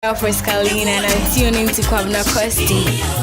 For Scalina and I'm tuning to Kwabna Kosti.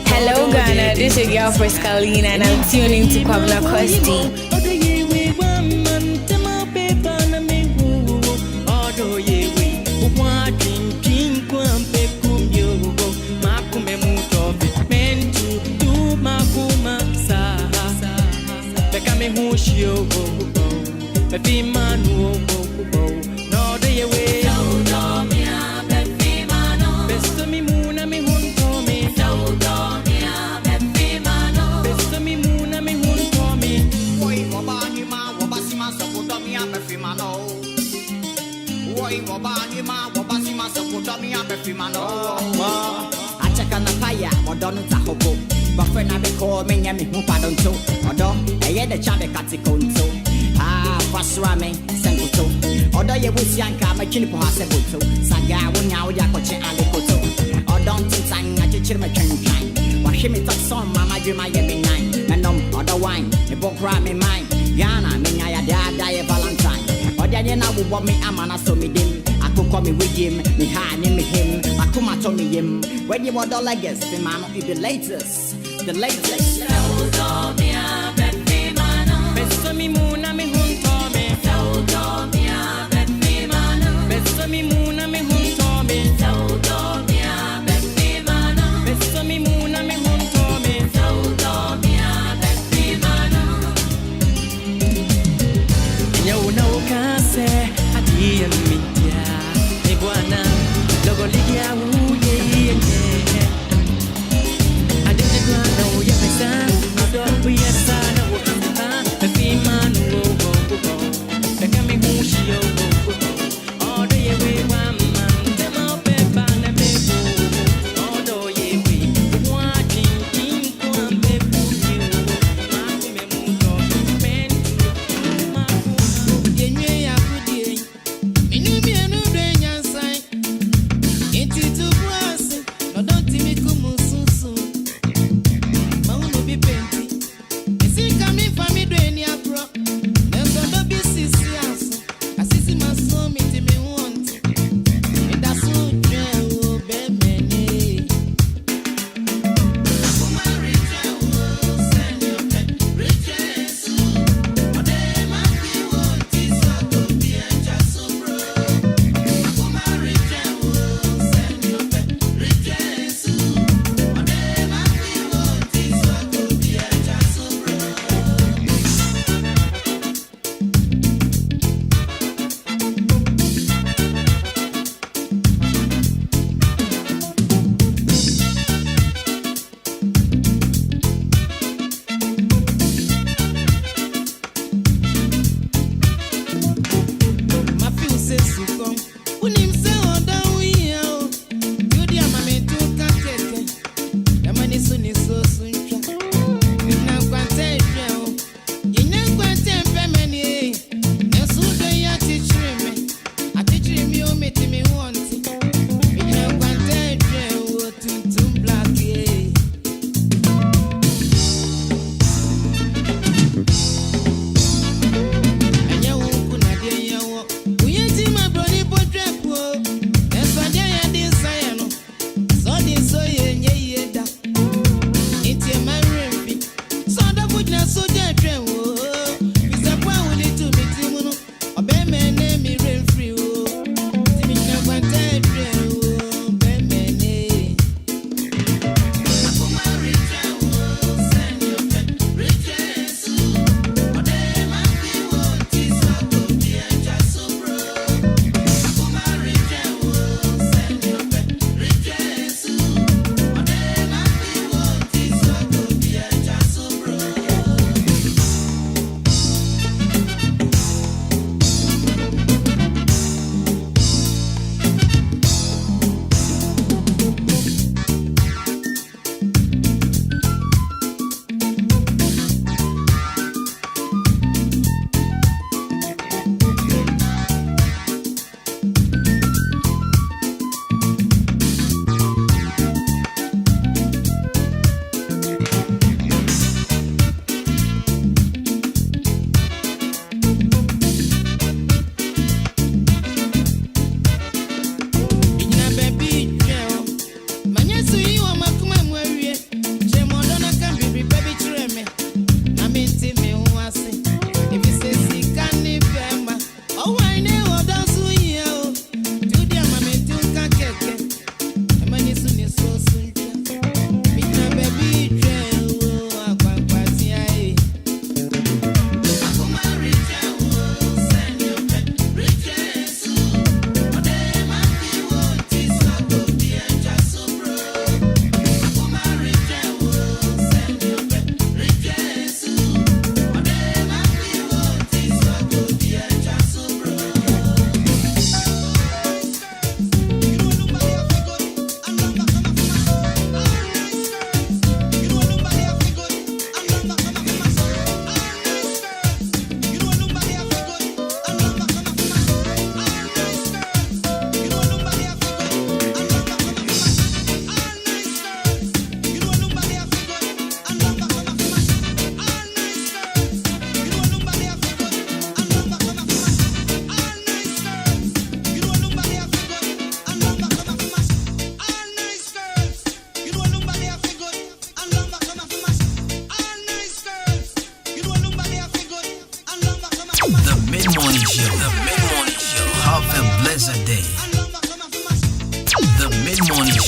Hello Ghana, this is your girl for Scalina and I'm tuning to Kwabna Kosti. When you want the legacy, man, it the latest. Yes, I know what I'm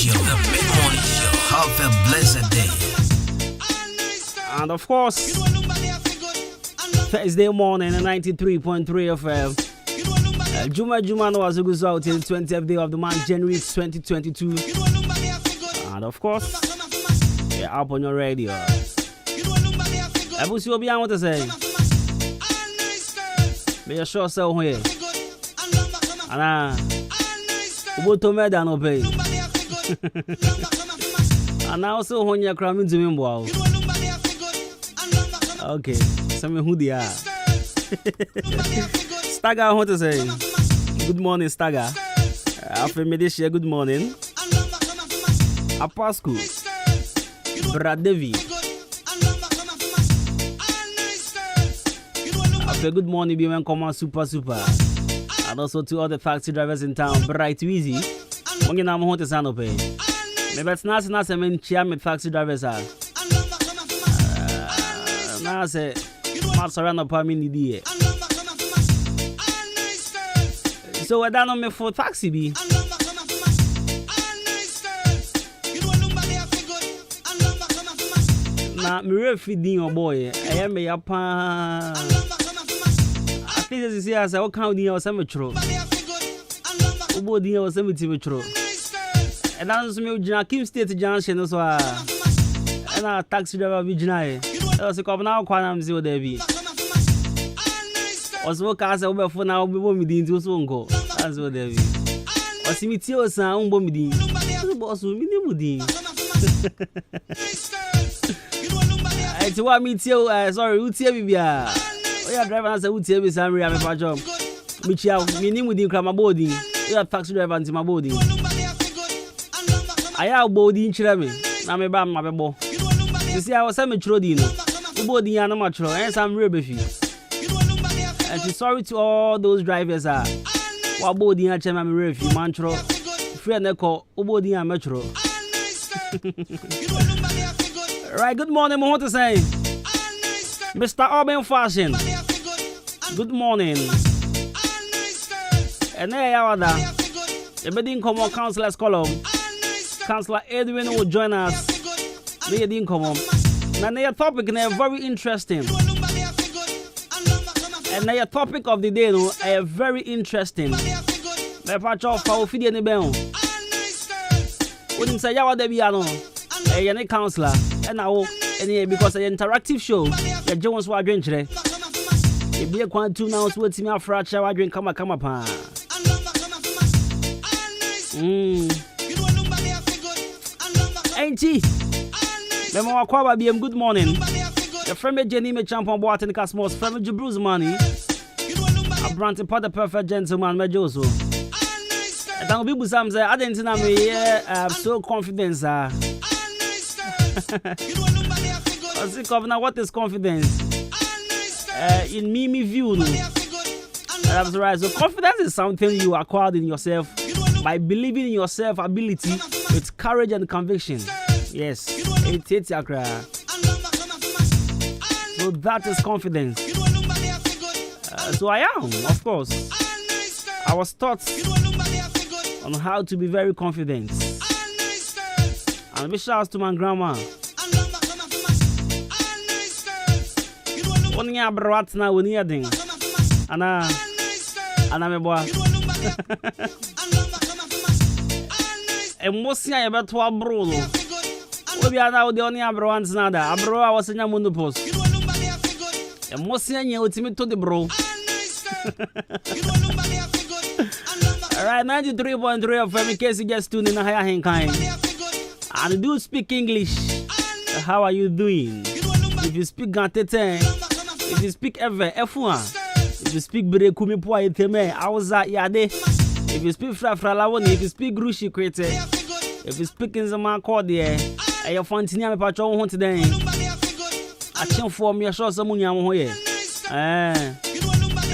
Show. The mid-morning show. Have a blessed day. And of course, Thursday morning, 93.3 FM. Juma no Azuguzo out till the 20th day of the month, January 2022. And of course, you're up on your radio. I will see what I want to say. Be a sure so here. And what to me than obey. And also when you're cramming to me, wow. Okay, some who they are. Stagger, I want to say good morning, Stagger. After me this year, good morning. Apasku, Brad Devi. After good morning, be when come on super. And also to all the taxi drivers in town, Bright Easy. When you know how to sound up, maybe it's not some chair with taxi drivers are. Now I say, I'm surrounded by me. So I don't know me for taxi be. Now me refeeding your boy. I am a yapa. At least you see I say what kind of metro. Ubo di o metro. And that's me ujina Kim State Junction so and a taxi driver vijina. So come now kwana mzio debi. Oswo ka say we for now we bo midin ti so nko. That's what debi. Osimiti o san umbo midin. Boss we ni mudin. I to wa meet you sorry utie bibia. Oya driver na say utie be Samri am pa job. Michia me ni mudin kra mabodi. Oya taxi driver nti mabodi. Aya bodi nchira me. Na me ba mabebo. You see I was saying metro di no. Ubodi ya na matro. And some rebefi. And sorry to all those drivers are. Wabodi ya chema me refi mantro. Free na call ubodi ya metro. Right, good morning, I want to say Mr. Urban Fashion. Good morning. And there you are. The Bedin Common Councillor's column. Councillor Edwin will join us. They didn't come on. Now their topic is very interesting. And their topic of the day is very interesting. The patch of our video in the bell. Wouldn't say Yawa Debiano, a councillor, and now because an interactive show, the Jones were drinking. If you want to now, what's me a fracture, I drink come upon. Ain't he? Memo Aquaba BM, good morning. The friend Jenny me champion boat in Casmos, friend Bruce Money. A brand part the perfect gentleman, Mejoso. And then people say, I didn't know me, I'm so confident. I think of now, what is confidence? In me view. That's right. So confidence is something you acquired in yourself by believing in yourself ability with courage and conviction. Yes, it's your cry. So that is confidence. So I am, of course. I was taught on how to be very confident. And big shout out to my grandma. One year brought now when you're doing. And I'm boy. And most year about 12 bro. We are now the only abroans nada. Abro I was in a mundo post. And most year you ultimate to the bro. Alright, 93.3 of in case you just tune in a higher hand kind. And do speak English. How are you doing? If you speak Gantete, if you speak ever F1, if you speak Berekumi Pua Iteme, I was at Yade. If you speak Frafralawoni, if you speak Grushi Krete, if you speak in the man called there, and your Fontinia Patrol Hunt today. I can't form your show some money. I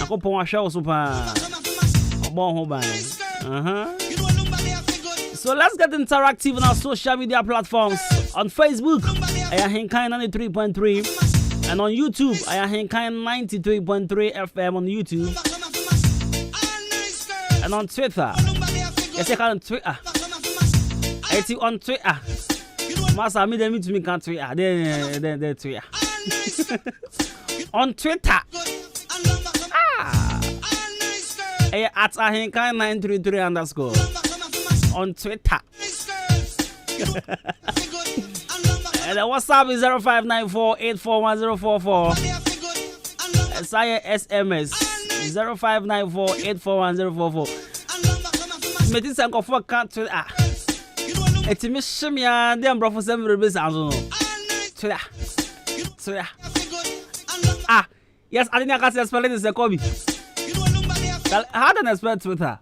go for my show super. So let's get interactive on our social media platforms. On Facebook, I am Henkai 93.3, and on YouTube, I am Henkai 93.3 FM on YouTube, and on Twitter, yes, I can on Twitter. It's on Twitter. Master, me them to me can't Twitter. Then Twitter. On Twitter. At Ahenkai 933 underscore. On Twitter. And the WhatsApp is 0594841044. SMS 0594841044. Metis and for country. It's Miss Shimia, them bro for 7 rupees. Yes, I didn't have to spell it as a Kobe. How do I spell Twitter?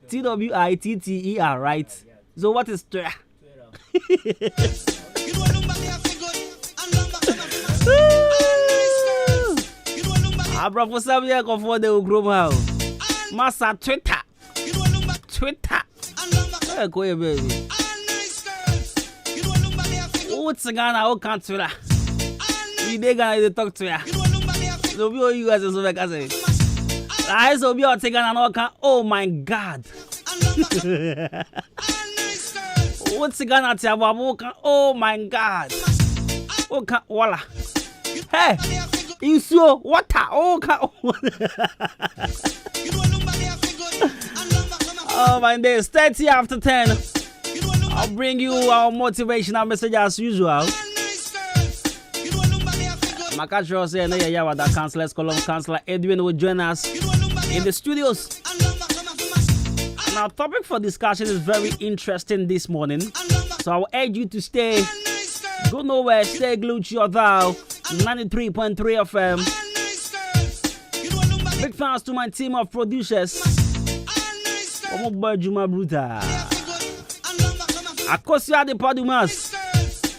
Twitter, right? So what is Twitter? Bro for 7 years for the group house. Massa Twitter. Go here, baby. What's the Ghana? Who can't Twitter? You they gonna talk to ya? So be all you guys is like I say. I so be all taking an all. Oh my God. What's the Ghana? Oh my God. Okay, voila. Hey, you saw water. Oh my days, 30 after 10. I'll bring you our motivational message as usual. My catcher said, "No, yeah, what that Councillor Councillor Edwin will join us in the studios." And our topic for discussion is very interesting this morning, so I will urge you to stay. Go nowhere, stay glued to your dial. 93.3 FM. Big thanks to my team of producers. Omo Juma Bruta. Akosia de Padumas.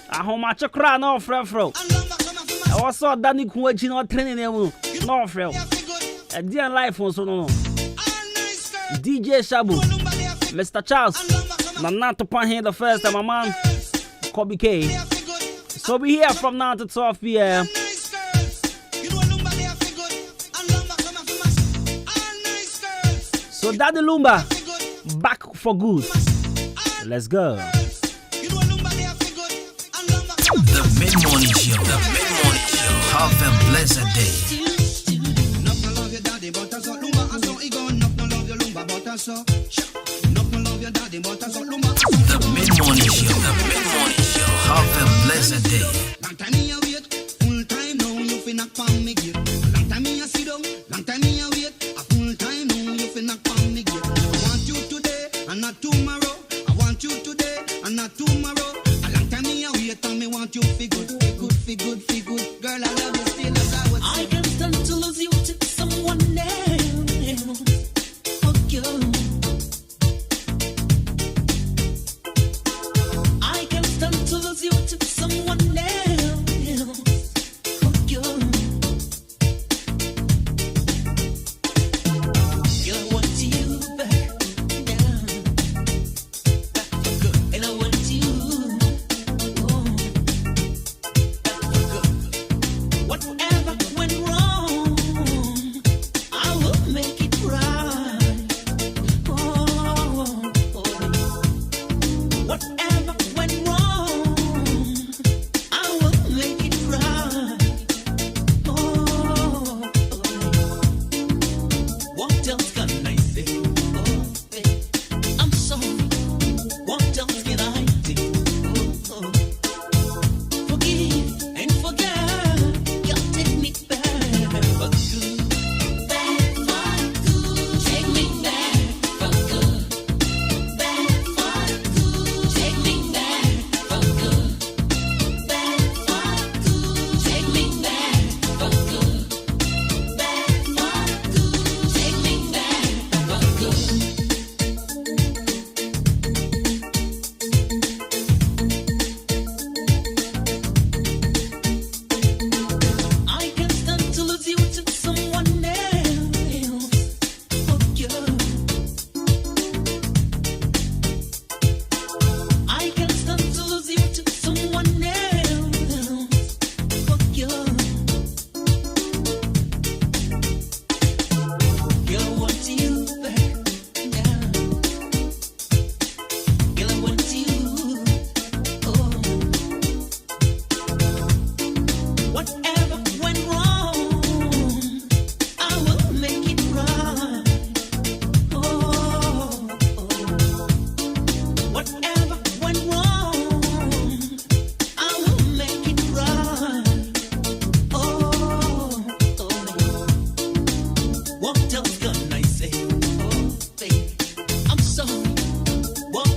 Ahoma Chakra no frefro. I also Danny Kuwachi no training no frefro. A dear life on so no. DJ Shabu. Mr. Charles. Nana to pan here the first time, my man. Kobe K. So we here from now to 12 p.m. So Daddy Lumba back for good. Let's go. The mid-morning show. Have a blessed day. The mid-morning show. Have a blessed day. Long time me a wait, full time now you fi knock on me gate. Long time me a sit down, long time me a wait, a full time now you fi knock on me gate. I want you today and not tomorrow. I want you today and not tomorrow. A long time me a wait and me want you fi good. Girl, I love you still as I was. I can't stand to lose you to someone else. Fuck you. I can't stand to lose you to someone else. Fuck you.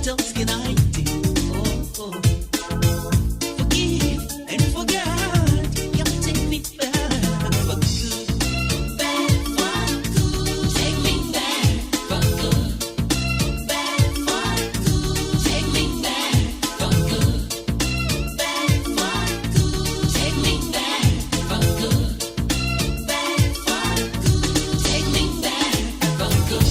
else can I do? Oh. Forgive and forget. You take me back for good. Back for good. Take me back for good. Back for good. Take me back for good. Back for good. Take me back for good. Back for good. Take me back for good.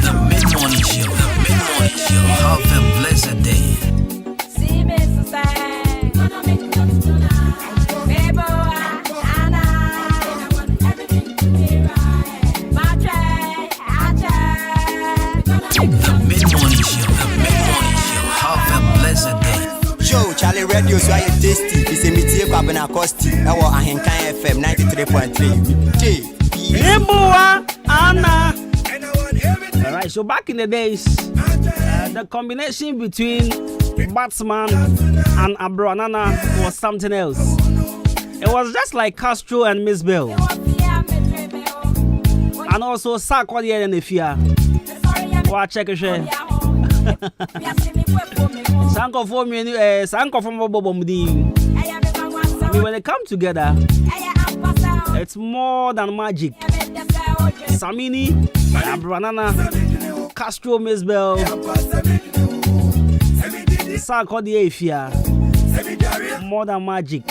The Mid-Morning Show. The Mid-Morning Show. Have a blessed day. The Mid-Morning Show. The Mid-Morning Show. Have a blessed day. Joe, Charlie Radio, so I tasty. It's a meteor carbon acoustic. I was a Henkai FM 93.3. Eboa Anna. Alright, so back in the days, the combination between Batman and Abroanana was something else. It was just like Castro and Miss Bell. And also Sarkodie and Efia. Watch check it. Sanko for me, Sanko from Bobomdi. When they come together, it's more than magic. Samini, Abroanana, Castro, Miss Bell, Sarkodie, Efia. More than magic.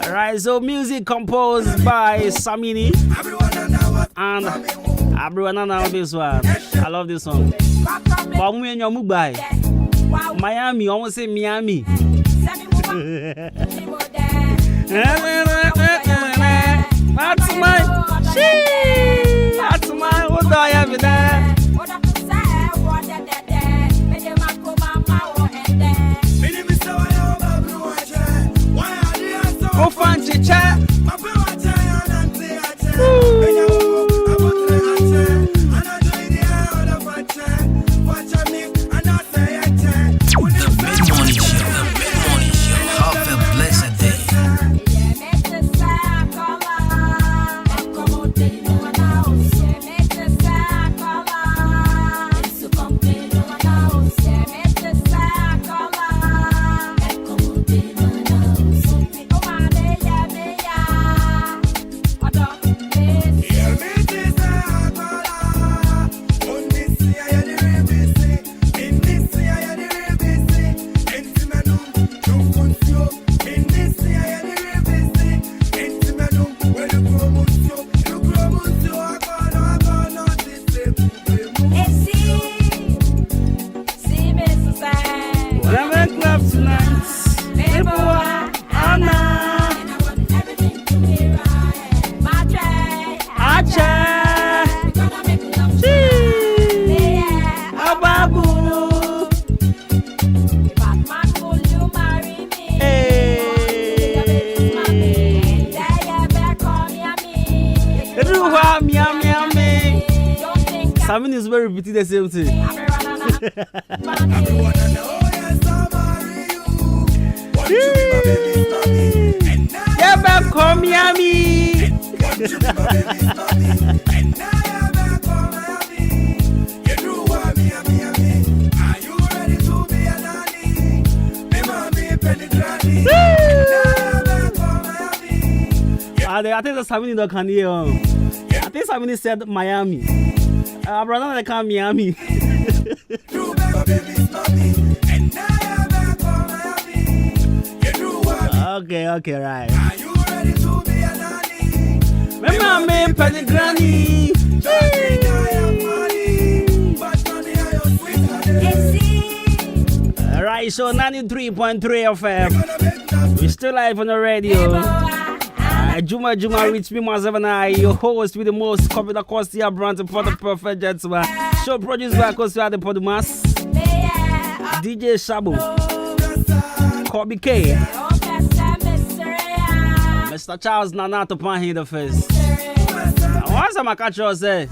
Alright, so music composed by Samini and Abroanana on this one. I love this song. Miami, almost say Miami. That's my what do I have in there? Go fancy chat. The Mid-Morning Show. The Mid-Morning Show. Have a blessed day. Samini is very repeating the same thing. Yeah, back home, Miami. I think the Samini don't can hear. I think Samini said Miami. Brother, they come Miami. Okay, right. Remember me, Penny Granny. Alright, so 93.3 FM. We're still live on the radio. Juma reach me myself and I, your host with the most copy the cost here brand for the perfect gentleman. Show produced by Costa the Podumas. DJ Shabu. Kobe K. Mr. Charles Nana to pan here the first. Once I'm a catcher say.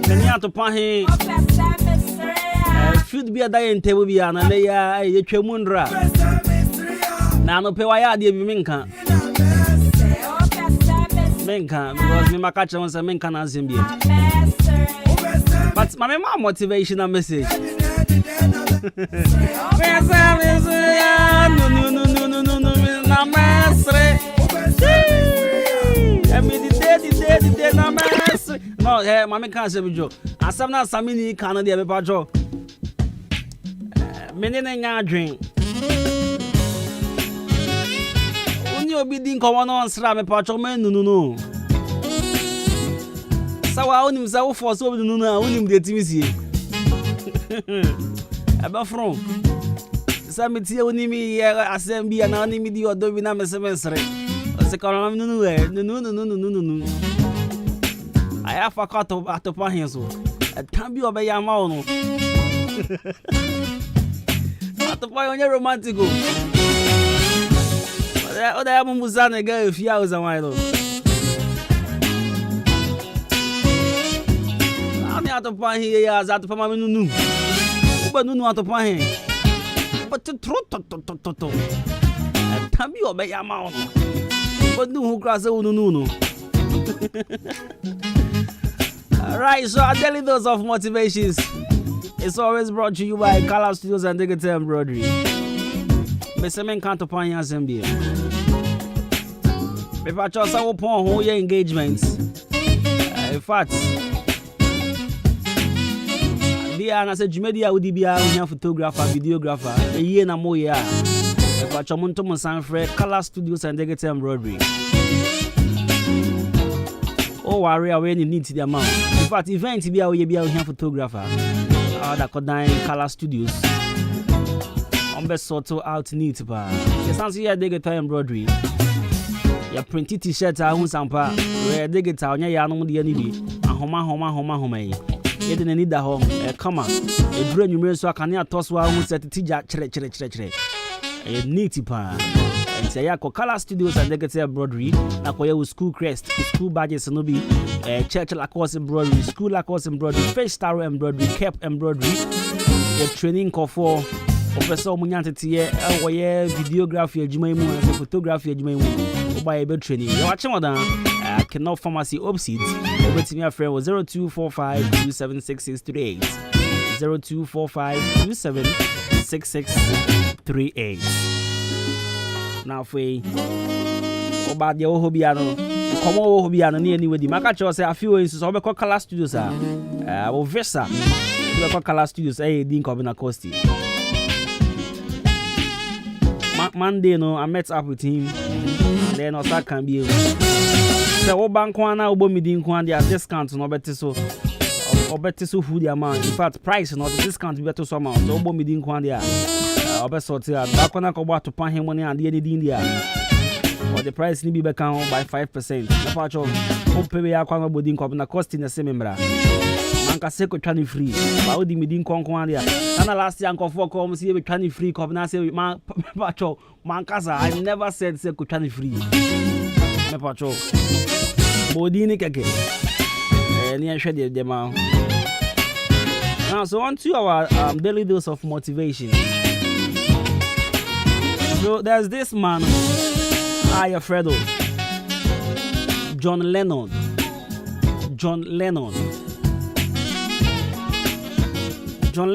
Then you have to pan here. Should be a dying table be an aya a chemundra. Now no pay why I did minka. Minka, because me catcher was a minka and Zimbia. But my mom motivational message. No, hey, mommy can't say with you. As I'm not Samini Canada, be patrol. Meaning I drink. When you be doing come on, slam patrol, man, no. So I own himself for so no, I own him the TV. About from some tea when me assembly and only the other we na semester. The column no. I have a cut of at the pan so. It can't be obey your mouth. At the point on your romantic go. Other album was on a girl if you hours a while. I'm out of pan here as at the family. But no out of pan. But to trot. Can't be obey your mouth. But no who cross no. Alright, so our daily dose of motivations is always brought to you by Color Studios and Digital Embroidery. Mr. Men can't upon your assembly. If I just upon whole your engagements, in fact, I said, Jumedia would be a photographer, videographer, a year and more year. If I Chamonto Monsanfre, Color Studios and Digital Embroidery. Oh, worry, we need the amount. In fact, event be a photographer. That could dine Color Studios. On best sort out neat, but the sounds here Digital Embroidery. Your printed t-shirt, I won't sampa. Where digital, ya no the enemy. And homa. You didn't need the home. Come on. A brain you so I can't toss one who said the teacher. A neat pan. And say, I call Color Studios and Digital Embroidery. I call you school crest, school badges, and be church Lacoste embroidery, school Lacoste embroidery, face star embroidery, cap embroidery, a training call for Professor Munyanti, videography, Jumaimu, and photography, Jumaimu, by a bed training. You're watching madam. Cannot pharmacy opposite. Over to me, a friend was 0245 276638. 0245 276638. Now, for about the Ohobiano, come over Hobiano near anyway. The Macacho say a few instances of Color Studios are Vesa. Color Studios, didn't come in a costi. Monday, no, I met up with him. Then also can be. So, bank one now, me didn't want their discount, no better so. Or better so food the amount. In fact, price not the discount better so amount. So, me didn't want their. Best sort here. Back when I go to pay him money and the India. Or the price need be back down by 5%. The part of home pay we are going to be in cost in the same member. Manka seko trying free. But we didn't conquer there. And last year uncle for come see we trying free. Come now say man pacho mankasa. I never said seko trying free. Me pacho. Body ni keke. Ni share the man. Now so on to our daily dose of motivation. So there's this man, Alfredo, John Lennon, Jumtuni, John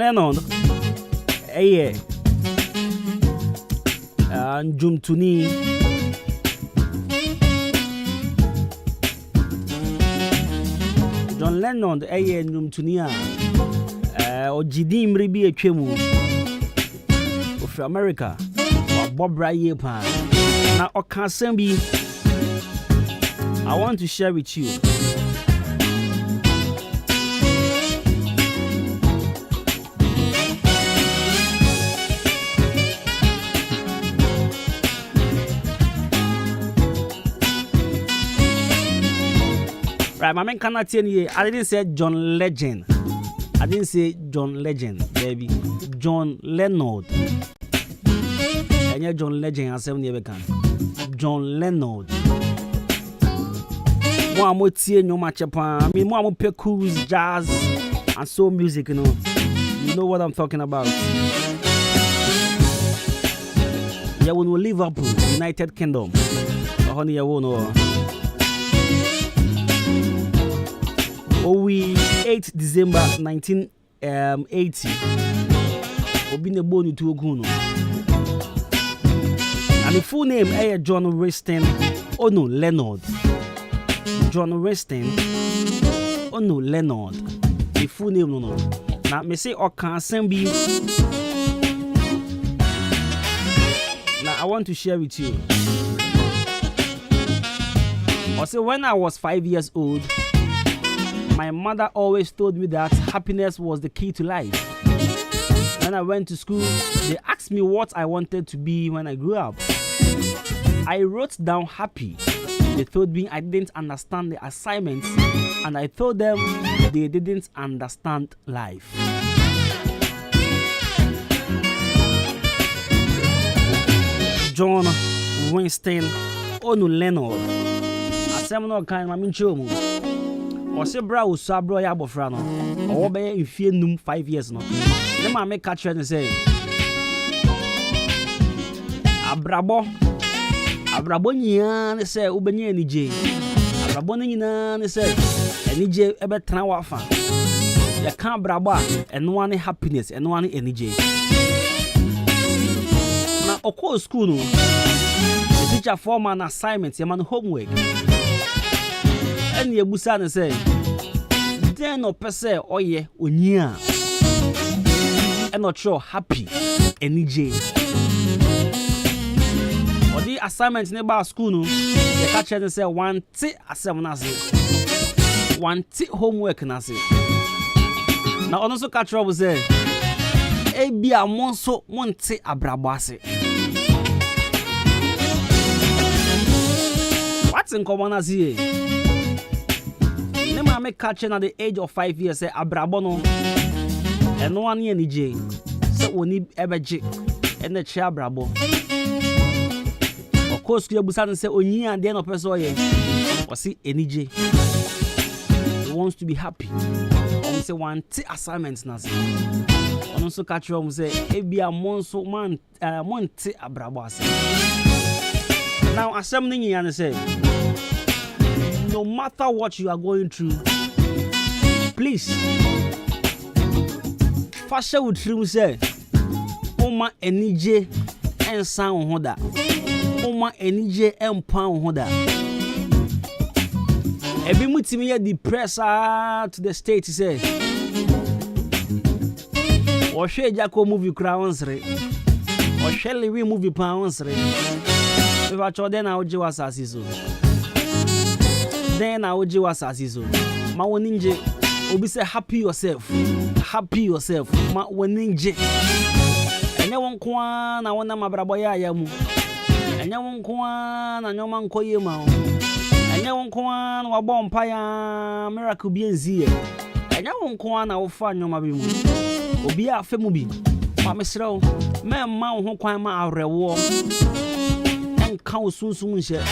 Lennon, Jumtunia, Ojidim Ribi Chemu of America. Bob Brayepa. Now, Okasembi, I want to share with you. Alright, my man cannot tell you. I didn't say John Legend. I didn't say John Legend, baby. John Leonard. And yeah, John Legend has 7 years can. John Leonard. More more tea no match upon. I mean, more percus, jazz, and soul music. You know. You know what I'm talking about. Yeah, when we Liverpool, United Kingdom. Honey, you won't know. We 8 December 1980. Obi ne bonu to Oguno. And the full name is John Weston Ono Leonard. John Weston Ono Leonard. The full name no. Now me say Okan Sembi. Now I want to share with you. Also, when I was 5 years old, my mother always told me that happiness was the key to life. When I went to school, they asked me what I wanted to be when I grew up. I wrote down happy. They told me I didn't understand the assignments, and I told them they didn't understand life. John Winston Onu Leonard. Asem no kan ma mincho mu. Ose bra usabro ya bofra no. Owo be ifie num 5 years no. Ne ma me catch and say Abrabo nyia ne say ubenya anije. Abrabo ne nyina ne say anije ebe tran wafa. Ya kan abrabo a eno ane happiness, eno ane anije. Na okọ school no. The teacher form an assignment, man homework. And ye busa ne say den no pese oye onia. And not sure happy anije. The assignment in the school, no, the catcher say one tea asem na say, one tea homework na say. Now also catcher will say, ebi a monso one tea abrabase. What's in common as here? Never make catcher at the age of 5 years say abrabono, and no one any J. So we need ever J and the chair brabo. Of course, you busan say onyi and then person oye. Or see NJ. He wants to be happy. Or say one t assignments na say. On also catch you say ebi a monso man monte abrabo ase. Now asem ni yan say no matter what you are going through, please fashion with him say Oma NJ and sound hoda. Oma NJ empower hoda. Ebi mutimi ya depressed to the state say. Oshe Jako movie crowns re. Oshe Lewi movie pounds re. If I told then I would was asizo. Then I would was asizo. Ma woninje obi say happy yourself. Happy yourself. Ma woninje. Enye won kwa na wona mabrabo ya mu. Enye won kwa na nyoma nkoye ma o. Enye won kwa na wabɔ mpa ya miracle bi enzie. Enye won kwa na wo fa nyoma bi mu. Obi a fa mu bi. Ma mesrew. Me ma wo ho kwan ma awrewo. Enka wo sunsun nhyɛ.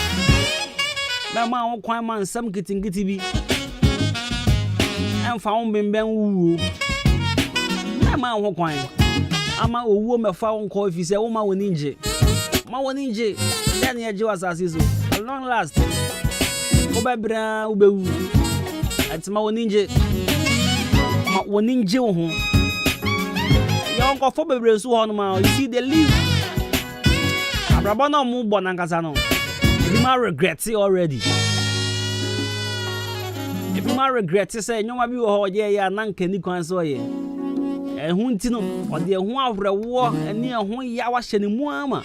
Me ma wo kwan ma nsam kitingiti bi. Emfa wo mbemben wuwo. Me ma wo kwan. Ama owuo mefa wo nko fi se wo ma woni nje. Ma woni nje. Den ye je wasasizo. Long last. Obebra ubewu. Ati ma woni nje. Ma woni nje wo ho. Ya nko fo bebre so ho no ma. You see they live. Abrabo na mu bo nankasa no. Ebi ma regret it already. Ebi ma regret say nyoma bi wo ho je ya nanka ni kwan so ye. Ehunti no ode ehu awrewo eni ehu ya wa hye ne mu ama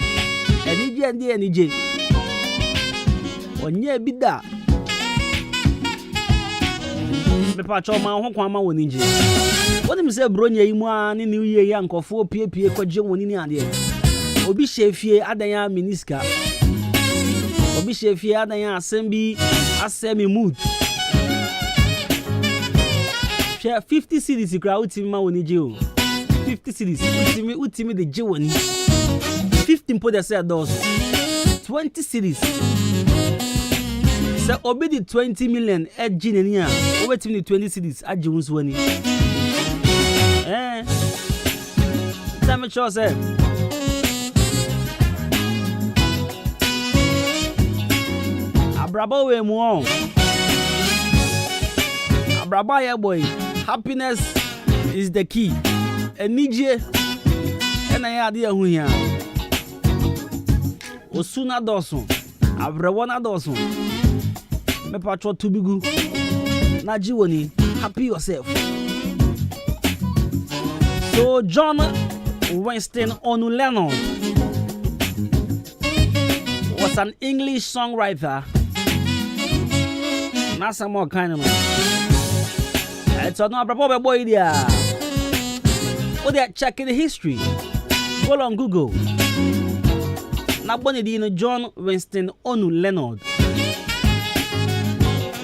eni je onye bi da me pa cho ma ho kwan ma woni nje woni mi se bronya yi mu a ne new year ya nkofo piepie kwaje woni ni ade obi hye adan ya miniska obi hye adan ya asem bi asem mood share 50 cities crowd team ma woni je o 50 cities utimi the je woni 15 po dey say those 20 cities so obi the 20 million edge nani a obetimi the 20 cities age wonso woni time sure say abraba we mu on abraba yeah boy happiness is the key enije ena ya ade ahu hia osuna doso abrabo na doso me patro to bigu na jiwoni happy yourself. So John Winston Onu Leonard was an English songwriter. Not some more kind of man. It's not a proper boy there. Oh, they're checking the history. Go on Google. Now, John Winston Onu Leonard.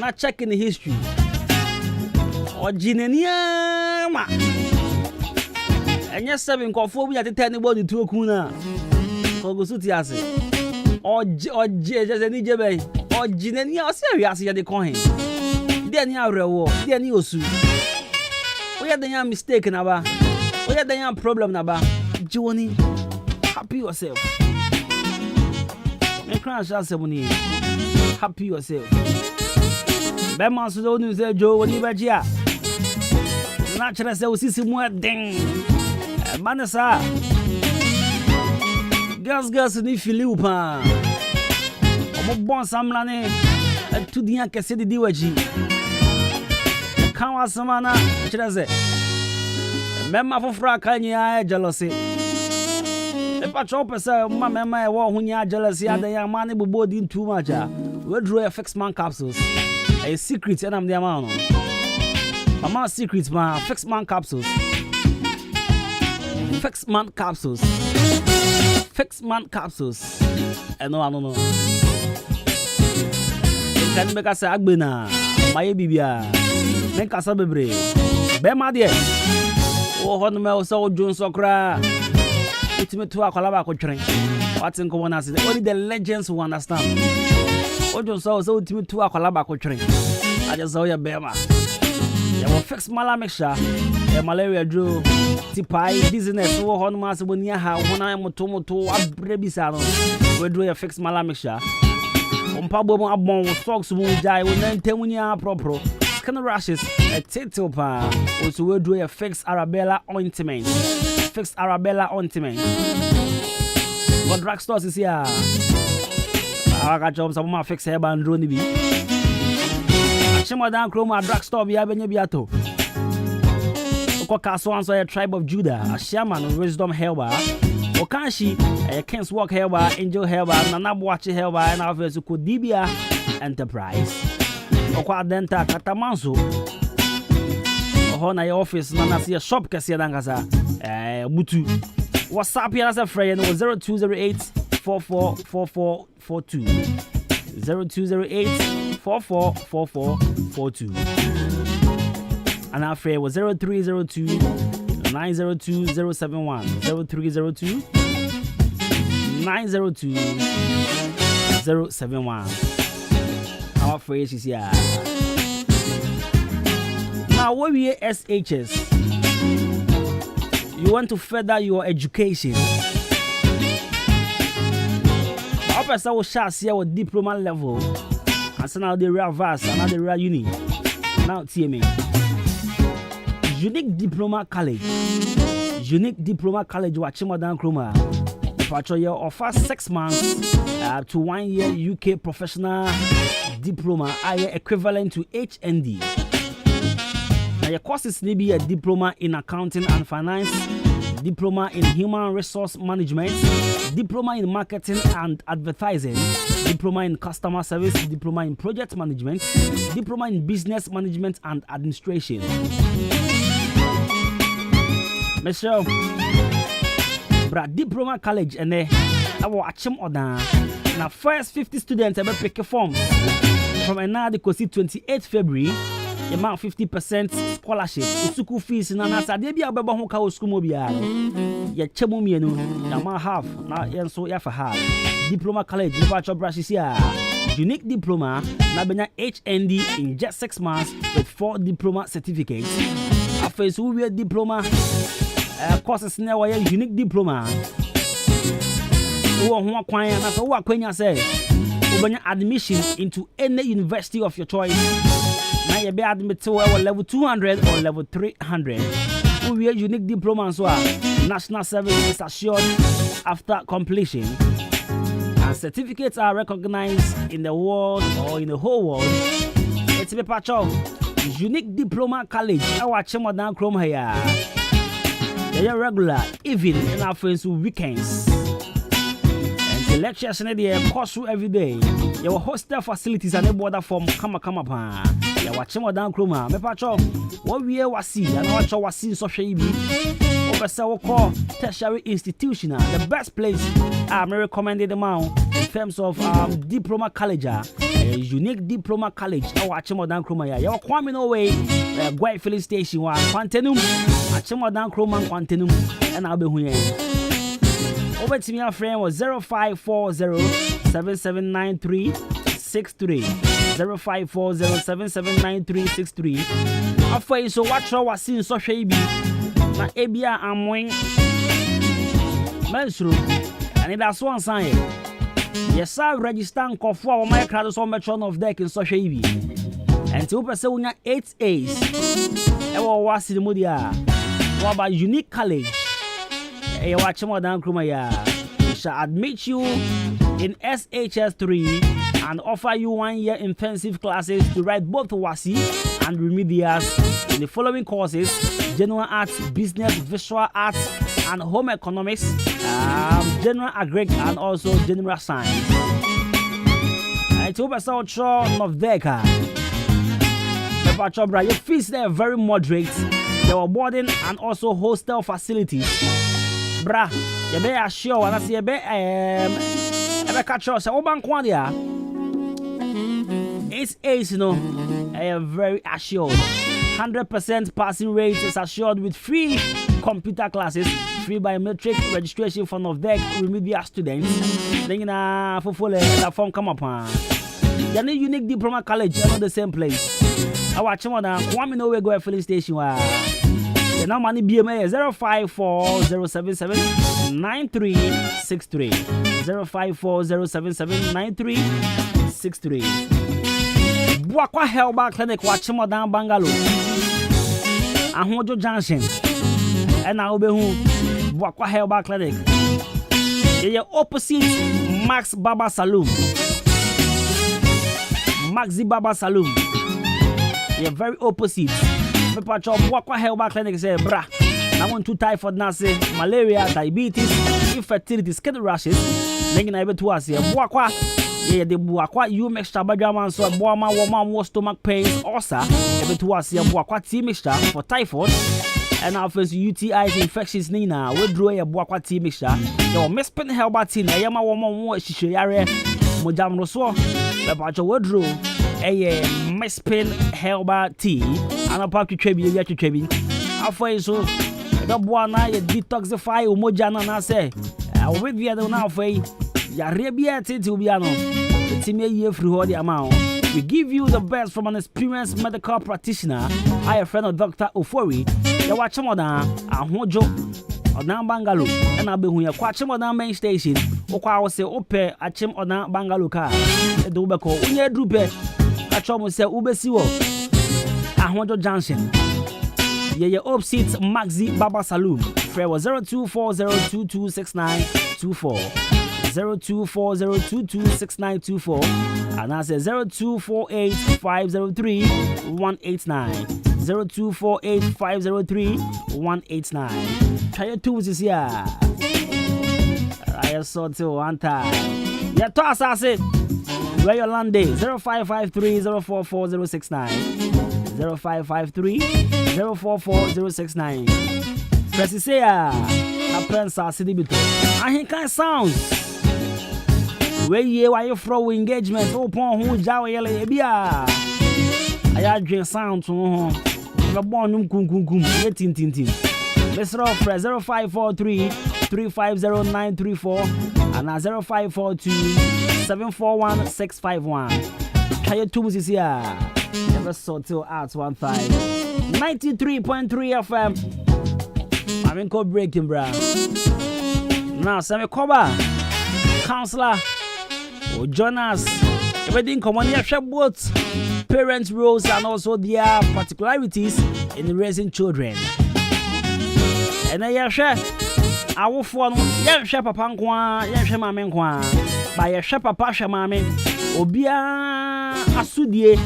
Now checking the history. Ojineniama. Enye 7 nkofo bi ate tell anybody to okuna. Ko go suti ase. Oje je ni jebe. Ojinenia o se wi ase ye de kon he. De ni arewo, de ni osu. O ye de yan mistake na ba. O ye de yan problem na ba. Jiwoni happy yourself. Me crash asebuni. Happy yourself. Be man so do ni se jo woni ba jia. Na chere se osisi mu den. Manasa gas ni Filipa omo bon samlane tu dia kese de diwaji kan wasamana chireze memma fofra kanya jealousy e patro pesa mama e wo hunya jealousy adan ya mane bobodi too much we draw a fix man capsules a secret and am the amount mama secret man fix man capsules. Fix man capsules. No. Can make us agbena. My bibia. Make us a bebre. Be ma de. Oh, hon me so Jones okra. Ultimate to akwalaba ko twren. What in common as only the legends will understand. Oh, Jones so ultimate to akwalaba ko twren. I just saw your bema. You will fix mala mixture. Malaria drew tipai business wo hon ma sebo nia ha wona moto abrebisa no we draw your fix mala mixture ompa bo abon stocks mu jai wo nantem nia propro skin rashes a title pa also we draw your fix Arabella ointment what drug stores is here aga job some ma fix hair band drone bi achimo dan chroma drug store bi abenya bi ato Kaswanso a tribe of Judah, a shaman wisdom helper, Okanshi, a King's Walk helper, Angel helper, Nanabuachi helper, and our vessel Kodibia Enterprise. Okwa Denta Katamanso. Ohona office, Nanasi a shop Kasianangasa, Butu. WhatsApp here as a friend was 0208 444442. 0208 444442. And our fare was 0302 902 071 0302 902 071. Our phrase is here. Now, what we SHS? You want to further your education. Our person will share here with diploma level. And so now the real vast, and now the real uni. Now, TMA. Unique Diploma College, Wachimodan Kroma. Patrol year offers 6 months to 1 year UK professional diploma, equivalent to HND. Now your courses may be a diploma in accounting and finance, diploma in human resource management, diploma in marketing and advertising, diploma in customer service, diploma in project management, diploma in business management and administration. Michelle, Brad Diploma College and our Achim Odan. Now, first 50 students ever pick a form from another 28th February You amount 50% scholarship. School fees na na sade bia obebo ho ka school mo bia. Ye chemu mienu. Ya ma half na yenso ya for half. Diploma college never chop brashes here. Unique diploma na benya HND in just 6 months with 4 diploma certificates. After so we diploma courses na why unique diploma. Wo ho kwan na so wo akwanya say obenya admission into any university of your choice. Now you be admitted to level 200 or level 300. We have unique diploma so national service is assured after completion. And certificates are recognized in the world or in the whole world. It's a patch of unique diploma college. Our Chemodan Chrome here. They are regular, even in our friends weekends. The lectures in the course through every day. Your hostel facilities and border from kama pa. You watch more down Kroma. Me pacho. What we was see and watch our see so shaby. Over call tertiary institution. The best place I recommended them out in terms of diploma college. A unique diploma college. I watch more down Kroma. You Kwame no way. Guay filling station one Quantenum. Watch more down Kroma Quantenum. And I'll be here. Over to me, our friend was 0540-7793-63. 0540-7793-63. After so what show was seen so shaby. Na Abia Amwing Mensru. And that's one sign. Yes, I register for my crowd so much on of deck in so shaby. And to person we 8 A's. Ever was in the Mudia. What about unique college? You watch more than Krumaya. We shall admit you in SHS3 and offer you 1 year intensive classes to write both WASI and remedials in the following courses: general arts, business, visual arts, and home economics, general agric, and also general science. I told myself, of Deka. Your fees there are very moderate. There were boarding and also hostel facilities. Bra, you be assure and I say you be catch us. Oban Kwandia. It's ace, you know. I am very assured. 100% passing rate is assured with free computer classes, free biometric registration for Novdek remedial students. Then for full that form come up. You need unique diploma college, not the same place. I watch more than Kwame no way go a filling station. The number is BMA 054-077-9363. 054-077-9363. Buakwa Health Clinic, watch more than Bangalo. Ahojo Junction. And now be who Buakwa Health Clinic. You're opposite Max Baba Saloon. Maxi Baba Saloon. You're very opposite. People chop Buakwa Health Clinic say, bra. I want to typhoid now say malaria, diabetes, infertility, skin rashes. Then I to us here. Buakwa. Yeah, the Buakwa you mixture bajaman so Buama woman stomach pains also. Ebe to us here Buakwa tea mixture for typhoid. And our first UTI infections nina. We draw a Buakwa tea mixture. Your mispin herbal tea. I am a woman more shishare. Mojam Rosso. But we draw a mispin herbal tea. And a pop to trebi, you to trebi. After so, the Buana detoxify Mojana na say. With the other now for Yarabia to be ano. It's a year through the amount. We give you the best from an experienced medical practitioner. I a friend of Dr. Ofori. You watch more than a hojo or down Bangalo. And I'll be when you watch more than main station. Okwa will say, Ope, a chim or down Bangalo car. A dubako, Unya Drupe. A chum will say, Ubesiwo. A hojo Junction. Yeah, opposite Maxi Baba Saloon. Fare was 0240226924. 0240226924. And I say 0248503189. 0248503189. Try your tools is here. I saw to one time. Yeah, toss us it. Where your land is 0553044069. 0553044069. Press it say na prensa city bito. I can sounds. Where ye why you throw engagement open who jaw yele bia. I drink sound to the born kum, letting tintin. Let's roll for 0543 350934 and 0542 741 651. Try your tunes this year. Never saw till out 15 93.3 FM. I'm in code breaking, bra. Now, Sammy Koba, counselor, join us. Everything come on here, both parents' roles and also their particularities in raising children. And I share our phone, young share papa, young share mamma, by a share papa, mammy, Obia Asudie,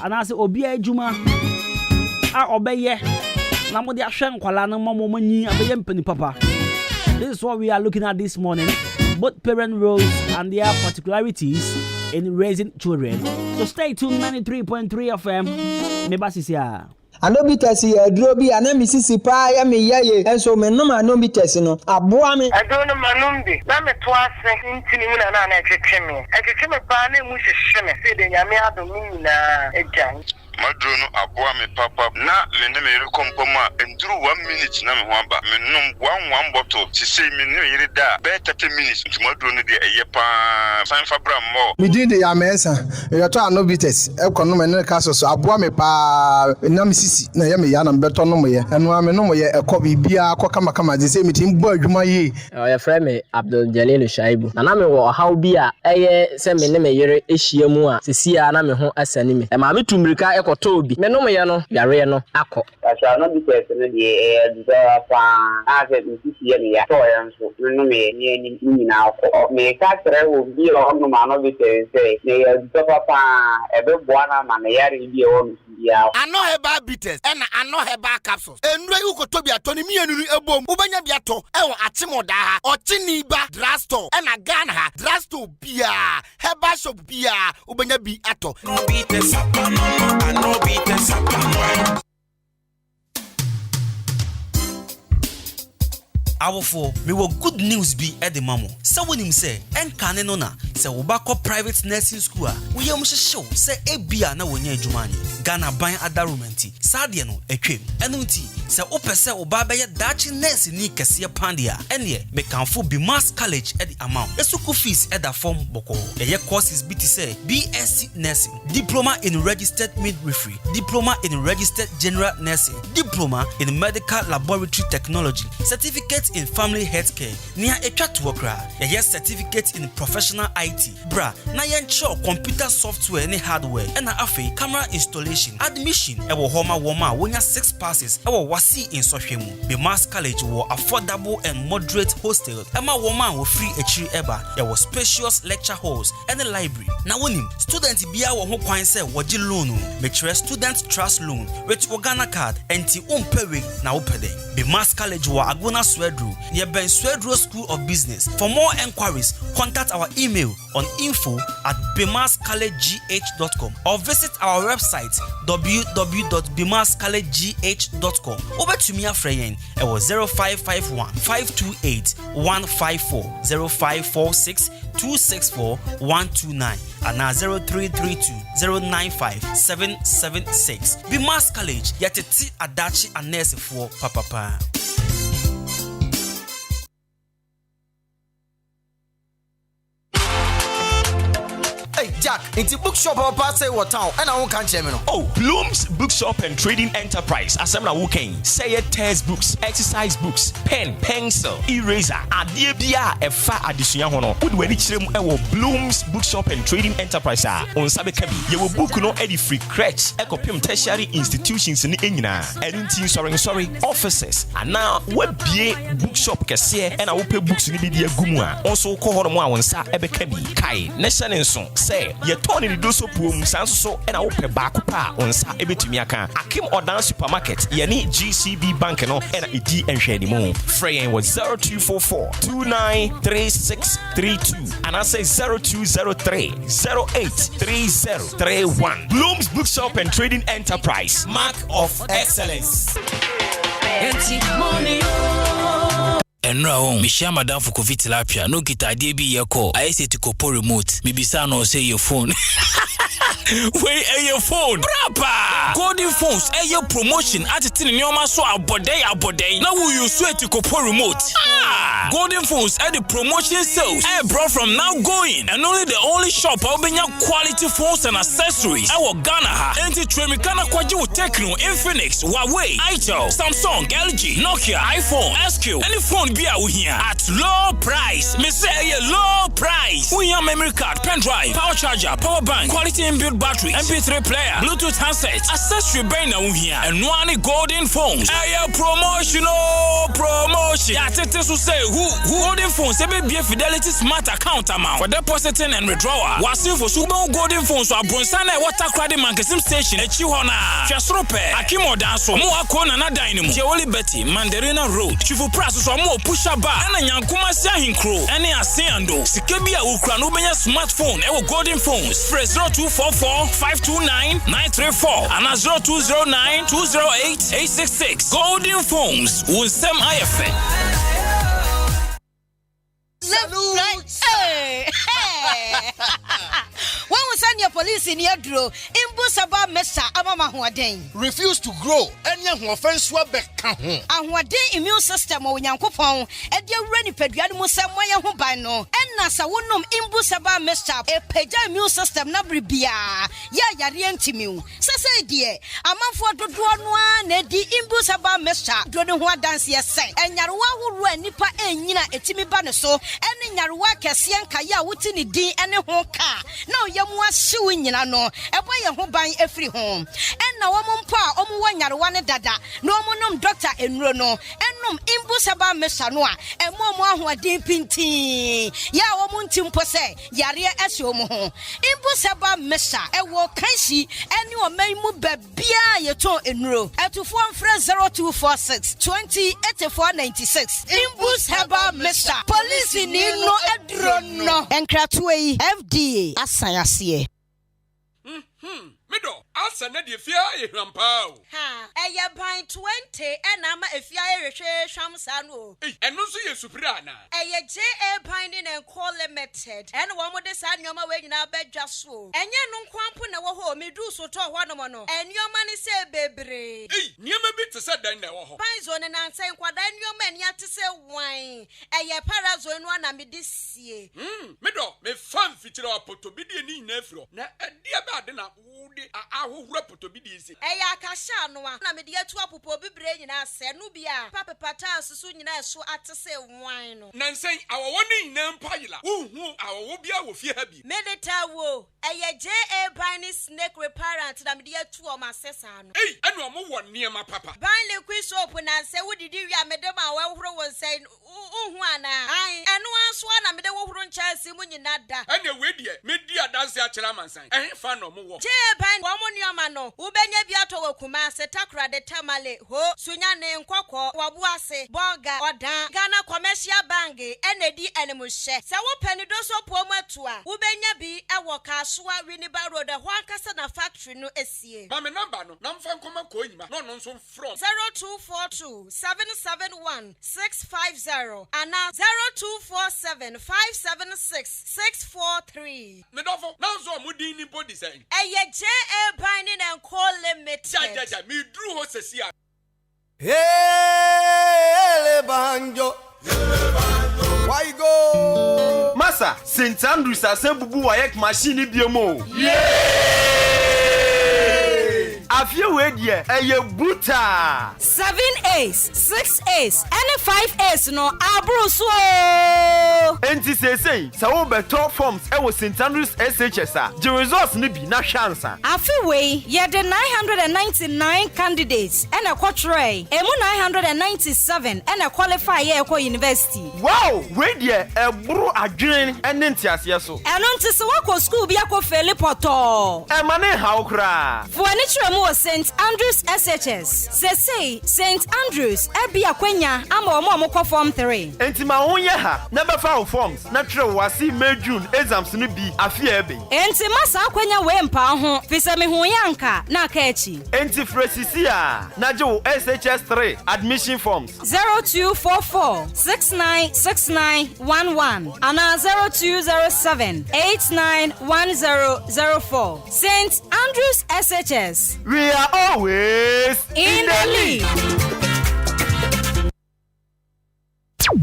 and I say Obia Juma. I obey. Namo dia shen kwala na mama money abeye mpani papa. This is what we are looking at this morning, both parent roles and their particularities in raising children. So stay tuned 93.3 FM. Mebasisia. Anobites here, Drobi, and Mississippi, I am a ye, and so me no anobites no. Abuame. I don't know Manumbi. Let me twice in Tinimuna and I can me. I can me banning which is shimmy, saying Yamia Domina a jam. Madrono aboa me papa na me ne me rekompoma enduru 1 minute na me ho aba me nom one bottle ti say me no yire da be 30 minutes nti madrono de eye pa san fabra mo Me did the amesa you to anobites e kono me ne ka so aboa me pa na me sisi na ye me ya na beto no mo ye eno ame no mo ye e ko bibia akọ kama de say me tim bo adwuma ye ya frɛ me Abdul Jalil Shaibu na me wo haw bi a eye se me ne me yere ehia mu a sisi a na me ho asani me e ma me tumrika Toby, Menomia no, Yareno, Ako. I shall not be tested in the I said, Mississippi, and so me now. May Catherine will be on the man of it and say, may papa a big one man, a yard in the own. I know her bad bitters and I know her bad capsules. And where you could be a Tony me and a bomb, Ubanya Biato, Atimoda, or Tiniba, Drasto, and a Ghana, Drasto Bia, her bashop Bia, Ubanya be ato. No bitters, no bitters, Awofo, me wo good news be at the mamo. So when him say, en kane no na, say wo bako private nursing school a, wo ye mo show say ebia na wonye adwumani. Ghana ban adarumenti. Sadie no etwem. Eno nti, say opese wo ba be dachi nurse ni kese pandia. Enye me kanfo Bimas College at the amount. Esuku fees at the form boko. Eye courses BT say BSc nursing, diploma in registered midwifery, diploma in registered general nursing, diploma in medical laboratory technology, certificate in family healthcare, near a chat worker, a yes certificate in professional IT, bra, na show computer software and hardware, and a afe camera installation, admission, ewo homa woma, wonya 6 passes, ewo wasi in Soshemu. Bimas College were affordable and moderate hostel, Emma woma were free a tree eba, there was spacious lecture halls and a library. Now winning, students bia wo ho kwan se waji loan, metre student trust loan, which Ghana card, and ti umpewe na upede. Bimas College were aguna Swedru, near Ben Swedru School of Business. For more enquiries, contact our email on info@bimascollegegh.com or visit our website www.bimascollegegh.com. Over to me, Freyen, it was 0551 528 154 0546 264 129 and now 0332 095 776. Bimas College, Yateti Adachi and Nurse for Papa. Hey Jack, into bookshop or pass what town and I won't catch him. Oh, Bloom's Bookshop and Trading Enterprise. Asemna Woken. Say it test books, exercise books, pen, pencil, eraser, adie bia e fa adesua hono. Would we reach them Bloom's Bookshop and Trading Enterprise on Sabe Kabi. You will book no any free crèche, ekopim tertiary institutions in Enyina. Anything sorry offices. And now we be bookshop kese and I will pay books in the gumwa. Also call them one sa ebe kabi. Kai, nation song. Say, ye turn in the doso poom, sanso, and I open back pa on sa ebitumiaka. Akim Odan Supermarket, Yeni GCB Bank no, and a D and Shady Moon. Freyan was 0244 293632, and I say 0203 083031. Bloom's Bookshop and Trading Enterprise, mark of excellence. Enra on Misha Madam for COVID tilapia no kita idea be your call. I say to kopo remote. Maybe son or say your phone. Wait, your phone. Brapa. Golden phones, your promotion at the Tinoma so abode. Now will you swear to Copo remote? Golden phones at the promotion sales. Brought from now going. And only the only shop open your quality phones and accessories. Our Ghana. Enti Tremicana Kwaju Techno, Infinix, Huawei, Itel, Samsung, LG, Nokia, iPhone, SQ. Any phone be out here at low price. Me say low price. We have memory card, pen drive, power charger, power bank, quality inbuilt battery, MP3 player, Bluetooth handset, accessory brain out here, and one golden phones. Promotion. Yeah, Tetes will say who golden phones. They be a Fidelity Smart account amount for depositing and withdrawal. Wasim for Super golden phones. So Bronsana water credit mankesim station. Echihona, Chasrope, Akimo Danso, Moa Kona na Dynamo, Jewoli Betty, Mandarina Road, Chifu Praso, so more pusha bar, and a Yankuma Sahin Crow, and a Seando, Sikebia Ukranubenya smartphone, our golden phones, press 0244 529 934, and 0209 208 866. Golden phones, with some IFA. When we send your police in your draw, Imbusaba Mesa Amama Huaden. Refuse to grow, and young offense Wabeka. And what day immune system or Yankopon, and dear Renny Pediamus Samoya Hubano, and Nasa Wunum Imbusaba Mesa, a Peja immune system Nabribia, Yarientimu. Sasa dear, a man for the Duanwa, Nedi Imbusaba Mesa, Donua dance say, and Yarwa who ran Nipa and Nina Etimi Banaso, and Yarwa Cassian Kaya Wutini D and a honka. Now Yamwa suing no, a boy who buy every home. And now pa Omuan Dada, no monum doctor in Rono, and num Imbusaba Mesanoa, and Momo who are deep in tea. Ya Omuntim Pose, Yaria Esomo. Imbusaba Mesa, a walk Kanshi, and you may move Bia Yato in row. At to form fresh 0246 20 8496. Imbusaba Mesa, police in no Edrono, and Kratway FDA. Asayasiye. Mido, asa na di fia e hwampao. Ha, eye ban 20 and ama efia e hwehwe hwamsa no. Eno so ye supira na. Eye JA ban ni na call limited. And wo mo de sa nyoma we nyina badwa so. Enye no nkwampo na wo ho medu so to ho no mo no. Enyoma ni se bebre. Niema bi te se dan na wo ho. Ban zo ne na nsan kwada nyoma ni ate se wan. Eye parazo no na me de sie. Mido, me fan fitira apoto bi de ni nyina afro. Na adie ba de na wo ahohura potobidi isi eya akasha no na me de atu apopo bibre nyina ase no bia papepata susu nyina eso atese wan no nansen awowo ni nyina mpayila uhu awowo bia wo fie ha bi medeta wo eya JA Bani snake reparent na me de atu o masesa no enu omo wo niema papa ban liquid soap na se wodidi wi amedema wa horo won sai uhu ana ai enu aso na me de wo horo ncha si mu nyina da ene we die me di adanse a kira mansan fa no mo wo ban womunioma no ubenya biato wakuma se takra de tamale ho sunya ne nkokọ wabuase boga odan Ghana Commercial Bank enedi enemuhye se wo pani do so pomu atua ubenya bi ewo Kasua Winneba Road ho akasa na factory no esie ma me number no na mfa nkoma ko nyima no no nso from 0242 771 650 and 0247 576 643 me dofo na zo mudi ni body say JA Binding and Call Limited. Ja, me drew ho sesia. Hey, banjo. Why go? Massa, St. Andrews asembubu wayek machine biomo. Afie we die eye buta 7As 6As and 5As no abruso enti sesei sa wo beto forms e wo St. Andrews SHS a the results ni bi na hwansa afie we ye the 999 candidates and a quatrain emu 997 and a qualify ye ko university wow we die e buru adwen ene ntiase so eno nti se wako school bi akọ feli poto e mane ha okra fo ani tremu was St. Andrews SHS. Say St. Andrews Ebi Akwenya ama omo form 3. Enti ma won ye ha na be fa forms na tire wasi May June exams no bi afia ebe. Enti masa Akwenya we mpa ho fisa me hu yanka na aka echi. Enti fresisia na je wo SHS 3 admission forms 0244 696911 and 0207 891004. St. Andrews SHS. We are always in the lead.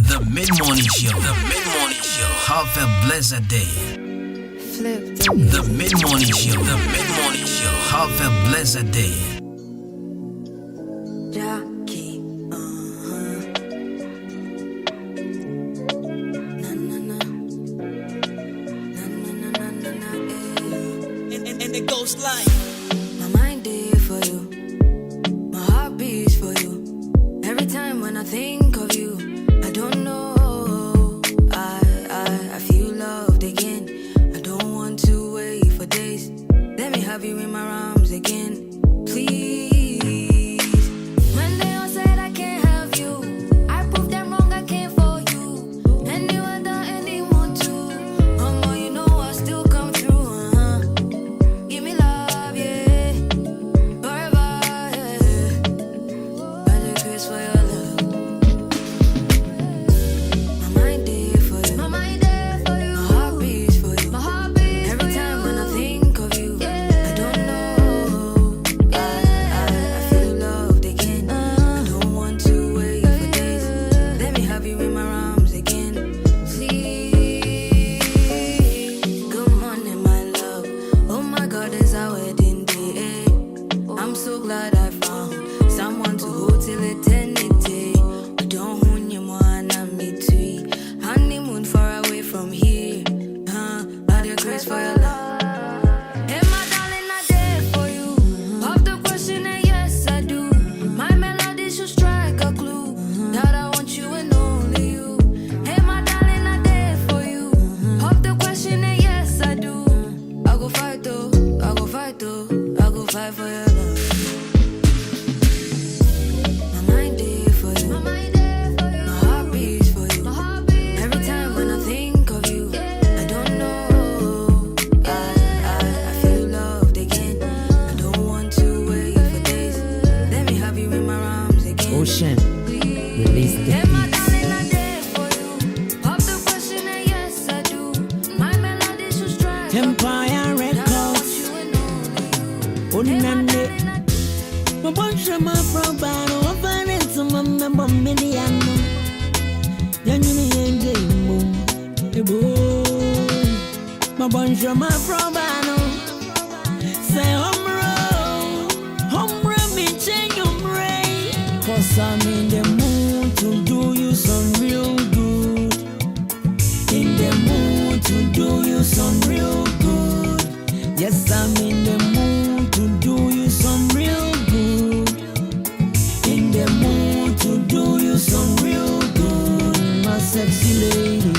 The Mid-Morning Show. The Mid-Morning Show. Have a blessed day. The Mid-Morning Show. The Mid-Morning Show. Have a blessed day. Jackie, And it goes like my mind there for you, my heart beats for you. Every time when I think of you, I don't know. I feel loved again. I don't want to wait for days. Let me have you in my arms again, please. When they all said I can't have you, I proved them wrong. I can't for you. Anyone that anyone to. You know I still come through. Give me love, yeah. Forever, yeah. By the grace for your love. My mind there for you. My mind there for you. My heart beats for you. My heart beats every time when I think of you. I don't know. I feel loved again. I don't want to wait for days. Let me have you in my arms again, please. Good morning, my love. Oh my God, it's our wedding day. I'm so glad I found someone to hold till eternity. We don't own you more and me too. Honeymoon far away from here. By the grace for your love. Hey, my darling, I did for you. Pop the question and yes, I do. My melody should strike a clue that I want you and only you. Hey, my darling, I did for you. Pop the question and yes, I do. I go fight though, I go fight though, I go fight for your love. My mind there for you, my heart beats for you. Every time when I think of you, I don't know. I feel loved again. I don't want to wait for days. Let me have you in my arms again. Ocean. Release the Hey, my darling, I did for you. Pop the question and yes, I do. My melody should strike. Empire Records. Unande. Mabonsha mafrobano. Wafanensu mamembo miliano. Yanyini yenge imbo. Ebo. Mabonsha mafrobano. Say homro me change your brain. 'Cause I'm in the mood to do you some real good. In the mood to do you some real good. Yes, I'm in the mood to do you some real good. In the mood to do you some real good, my sexy lady.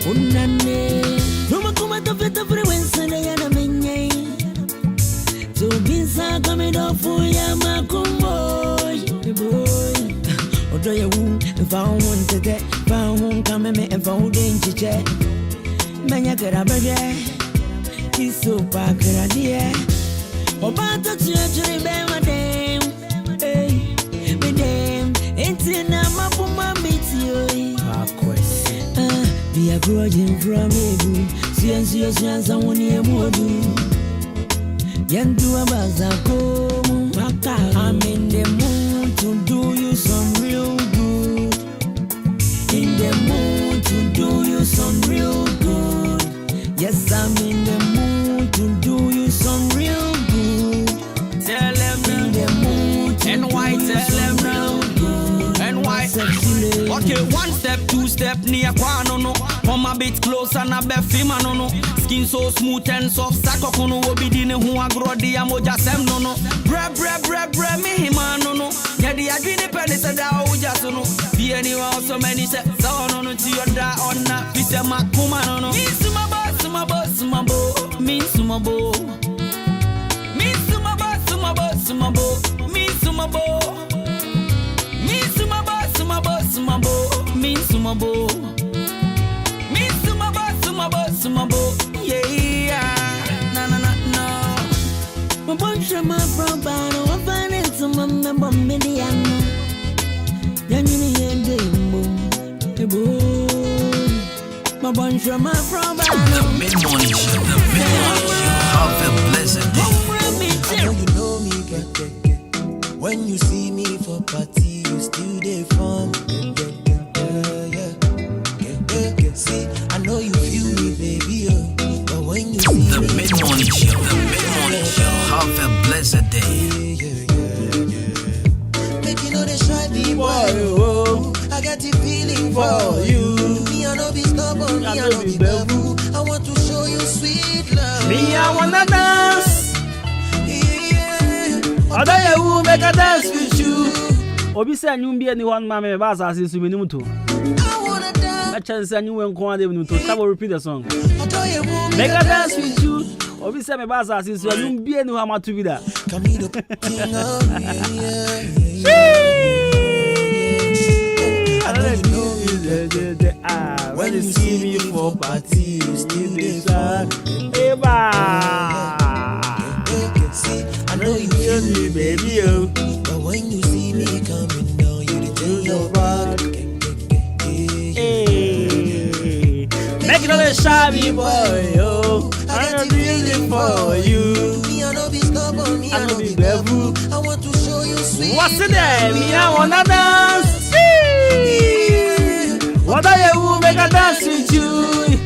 Unane, Roma kuma to fit every Wednesday yana menye. To binsa coming up for ya makumboy, boy. Odo ya wu, if I want to get, if I won't come me, if I wouldn't chiche. Menya kera bege, kiso pa kera die. Obato chiri be madem, hey, madem. Enti na mapuma miti oi. Be a grudging from you. Sienza woni emodu. Yandu abaza komu maka. I'm in the mood to do you some real good. In the mood to do you some real good. Yes, I'm in the mood to do you some real good. Tell them in the mood to and why do you tell them some now. real good. And why? Okay, 1 step, 2 step, near Quano, no. Come a bit close and a befi man no. Skin so smooth and soft, sako kono obidine hu agro di amoja sem no no. Bre me hima no no. Ya di adwini pele se da oja so no. Be anyone so many se so no no ti yoda onna fise makuma no no. Me suma bo. Me suma bo. Me suma bo. Me suma bo. Me suma bo. Me suma bo. Sumabo, yeah, na. My bunch of my probano, I find it to my member mediano. Yanni and Dembo, my bunch of my probano. The mid-morning show, have a blessed day. I know you know me, when you see me for party, you still there for me. See, I know you feel me, baby, but when you see the mid-morning show, have a blessed day. Make you know the shy boy, I got the feeling for you. Me, I know be stubborn, me, I know be bamboo. I want to show you sweet love. Me, I wanna dance. Other you make a dance with you. Obi say anyumbi anyone mama ba asase su menimu to. A chance anyone ko ade menimu to. Shall repeat the song. Make a dance with you. Obi say me ba asase su anyumbi any ho amatu bi da. When you see me for party, you still be sad. Eba. I know you feel me, baby, but when you see me coming down, you turn your back. Make it a shabby boy, yo. I got the feeling for you. Me, I know be stubborn, me, I know be bamboo. I want to show you sweet. What's it there? Me, I wanna dance. What are you? Make a dance with you.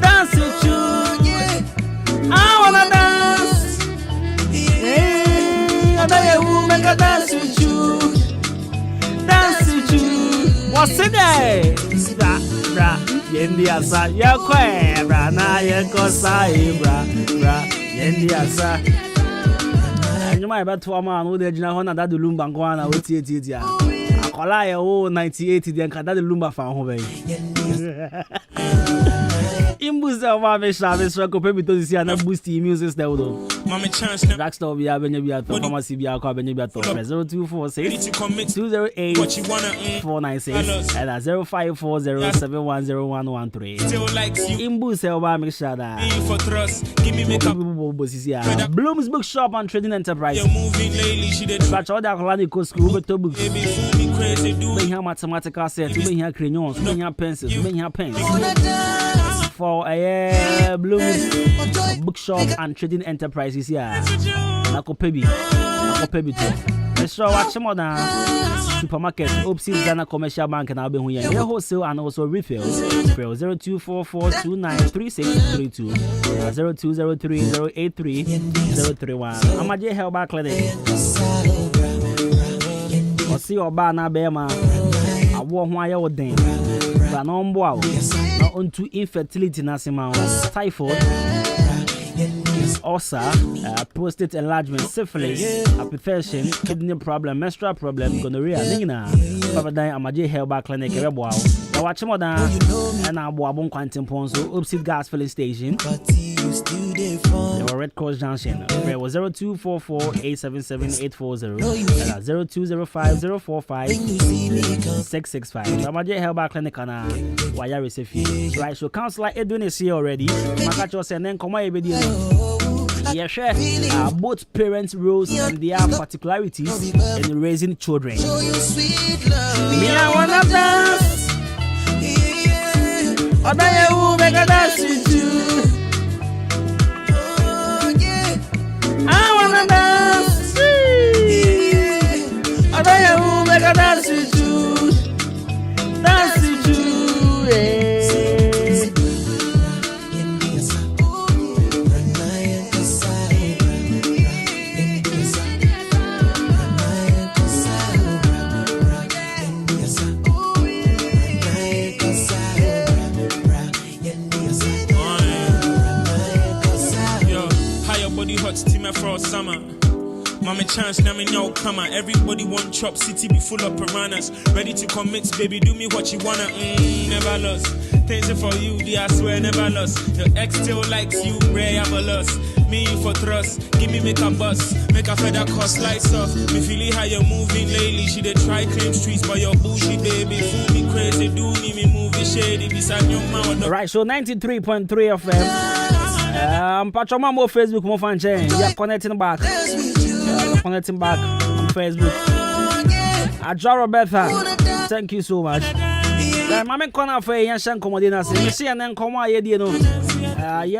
Dance with you. I wanna dance. What are you? Make a dance with you. Dance with you. What's it there? Bra. Yendi asa. Ya kwe. Bra na ye kosa. Bra. Yendi asa. Nyuma ebe to ama no de gina ho na dadu lumba nko na oti ya. Akola ye o 98 de nka dadu lumba fa ho be. Imbuza wa me shave so ko pe bito si ana boost immune system do. Mama chance na Drugstore bi abenya bi ato, pharmacy bi akọ abenya bi ato. 0246 208 496 and 0540710113. Imbuza wa me shada. for trust. Give me makeup. Bloom's Bookshop and Trading Enterprise. You're moving lately, she did. But all the Colanico school to books. Baby, fool me crazy, do we have mathematical set, we have crayons, we have pencils, we have pens. For a Bloom's Bookshop and Trading Enterprises here. Nako Pebi too. Let's show watch more than supermarket, Opsis Ghana Commercial Bank and Albe Huya. Your wholesale and also refill. 0244293632 0203083031. Amaje Health Clinic. Or see your bar na bema. I walk why you den. But no mboa. Not onto infertility nasima. Typhoid. Ulcer, prostate enlargement, syphilis, hypertension, kidney problem, menstrual problem, gonorrhea, nina. Pavadine Amaje Health Clinic, Rebow. Now watch more than and I wabon quantum ponzo, Upsit Gas Filling Station. There were Red Cross Junction. There was 0244-877-840 and 0205-045-665. Amaje Health Clinic on Wire Resefi. Right, so Councillor Edwin is here already. Makacho said, then come on, yes, both parents' roles and their particularities in raising children. Me, I wanna dance. Other you make a dance with you. I wanna dance. Other you make a dance with you. Dance with you. Yeah. shots, team for summer. Mama chance, now me now come on. Everybody want chop city be full of piranhas. Ready to commit, baby, do me what you wanna. Never lost. Things for you, I swear never lost. Your ex still likes you, rare have a loss. Me you for trust, give me make a bus, make a feather cost slice off. Me feeling how you're moving lately. She dey try claim streets, but your bougie baby fool me crazy. Do me moving shady beside your mouth. Right, so 93.3 FM. Patron more Facebook, more fan chain. We are connecting back. Connecting back on Facebook. Ajaro Betha, thank you so much. Mama corner for Yanshan Comodina. You see, and then come on, you know.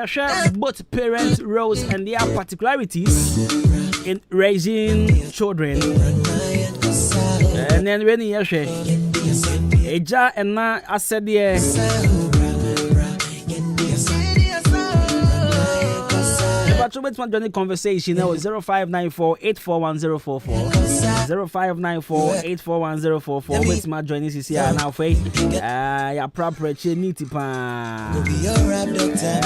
Share both parents' roles and their particularities in raising children. And then when you share, Eja and na I said, yeah. But my journey conversation now is 0594-841-044 0594-841-044 with my journey is here now for ya proper cheniti pa I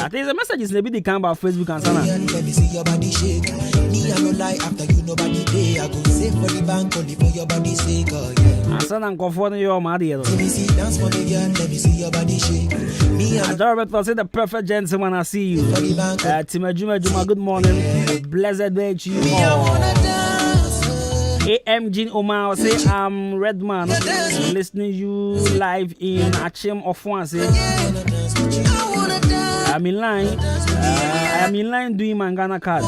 think the message is maybe they come about Facebook and sana let me see your body shake me I no lie after you nobody day I go save for the bank only for your body sake yeah asana comfort your mari let me see dance for me girl let me see your body shake me I don't say the perfect gentleman I see you Timajuma Juma good morning. Blessed day to you all. AMG Omar say I'm Redman listening you live in Achim of one say I'm in line. I am in line doing Mangana card.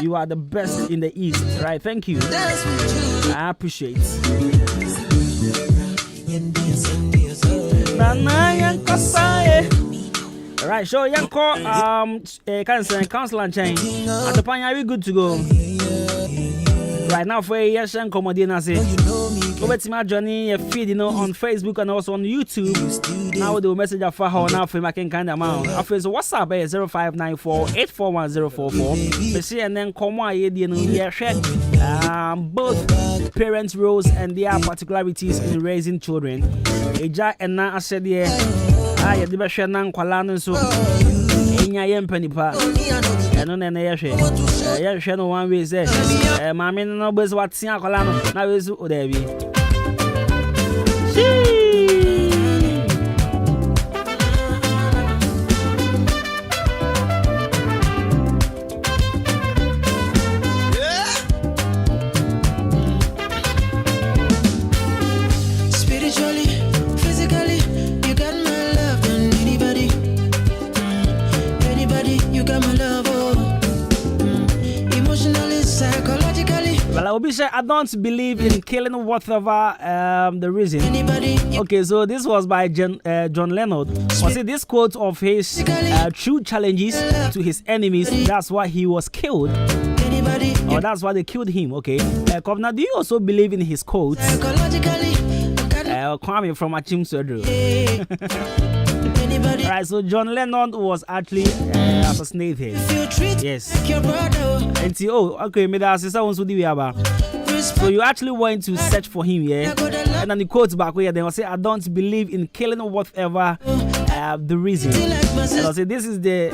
You are the best in the East, right? Thank you. I appreciate. Right, so Yanko, counselor chain. At the point, are we good to go? Right now, for a yes, and Comodina say, over to my journey, a feed, on Facebook and also on YouTube. Now we do message for how now for making kind of amount. After so WhatsApp 0594-841-044. But see, and then come on, share both parents' roles and their particularities in raising children. Eja and now I said, yeah. I had the best nan kwalano so enya yem panipa eno na ye hwe ye hwe no one way say mama no bez watia kwalano na wezu odabi I don't believe in killing whatever the reason. Okay, so this was by John Leonard. Was it this quote of his true challenges to his enemies? That's why he was killed. Or that's why they killed him. Okay. Governor, do you also believe in his quotes? Kwame from Achim Surgery. Alright, so John Lennon was actually assassinated. Yes. And okay, me that sister wants to do about. So you actually went to search for him, yeah? And then the quote back where they will say, I don't believe in killing whatever the reason. And I'll say this is the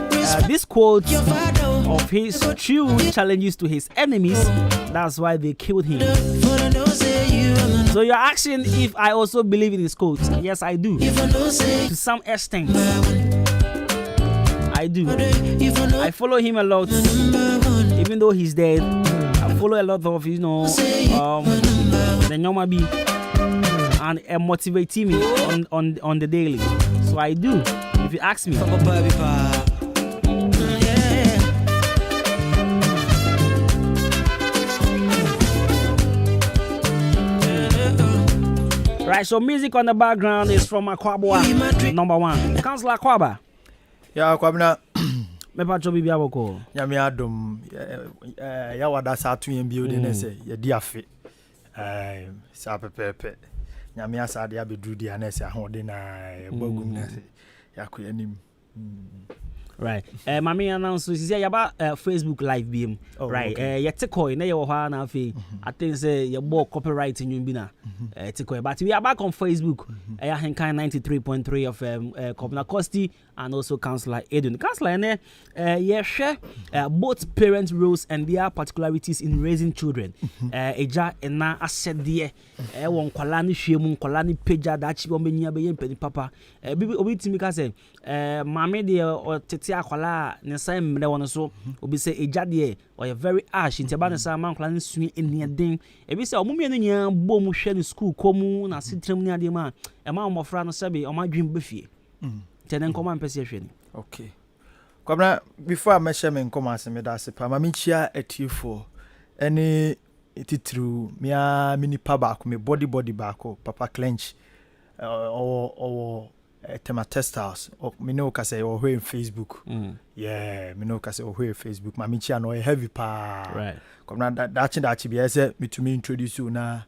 this quote of his true challenges to his enemies. That's why they killed him. So you're asking if I also believe in his quotes. Yes, I do. To some extent. I do. I follow him a lot. Even though he's dead. I follow a lot of, the Nyoma B. And it motivates me on the daily. So I do. If you ask me. Right, so music on the background is from Akwabwa, number 1. Councillor Akwaba. Yeah, Akwabna. Me pacho bibi aboko. Nyame adom ya wada sa to yen building na say ye di afe. Sa pepepe. Nyame asade abedru di na say ahode na gbagum na say yakoyanim. Right. Mami announce so say yaba Facebook live beam. Right. Ye tikoi na ye wo ha na afi. I think say ye bo copyright nyum bi na. Tikoi but we are back on Facebook. Ya Henkan 93.3 of Kobna Kosti and also Councillor Edwin. Councillor, share both parent roles and their particularities in raising children. Eja ena asede won kwala ni hwemu kwala ni peja da chi bombe nya be yempani papa. Bibi obi timi ka say mame de tete akwala ne sai mre won so obi say eja de o very ash inteba ne sai man kwala ni suni enieden. Ebi say omumie no nya bo mu hwe ni school komu na sitrem ni ade ma e ma omofra no sebe o ma dwem befie. Tenen koma mpese hwe ni. Okay. Kwabna before I mention me nkoma aseme da se pa ma me chia atiefo any titru mia mini pa baako me body baako papa clench or tema testers or me no ka say or in Facebook. Yeah, me no ka say or Facebook ma me chia no heavy pa. Right. Kwabna da chi be say me to me introduce you na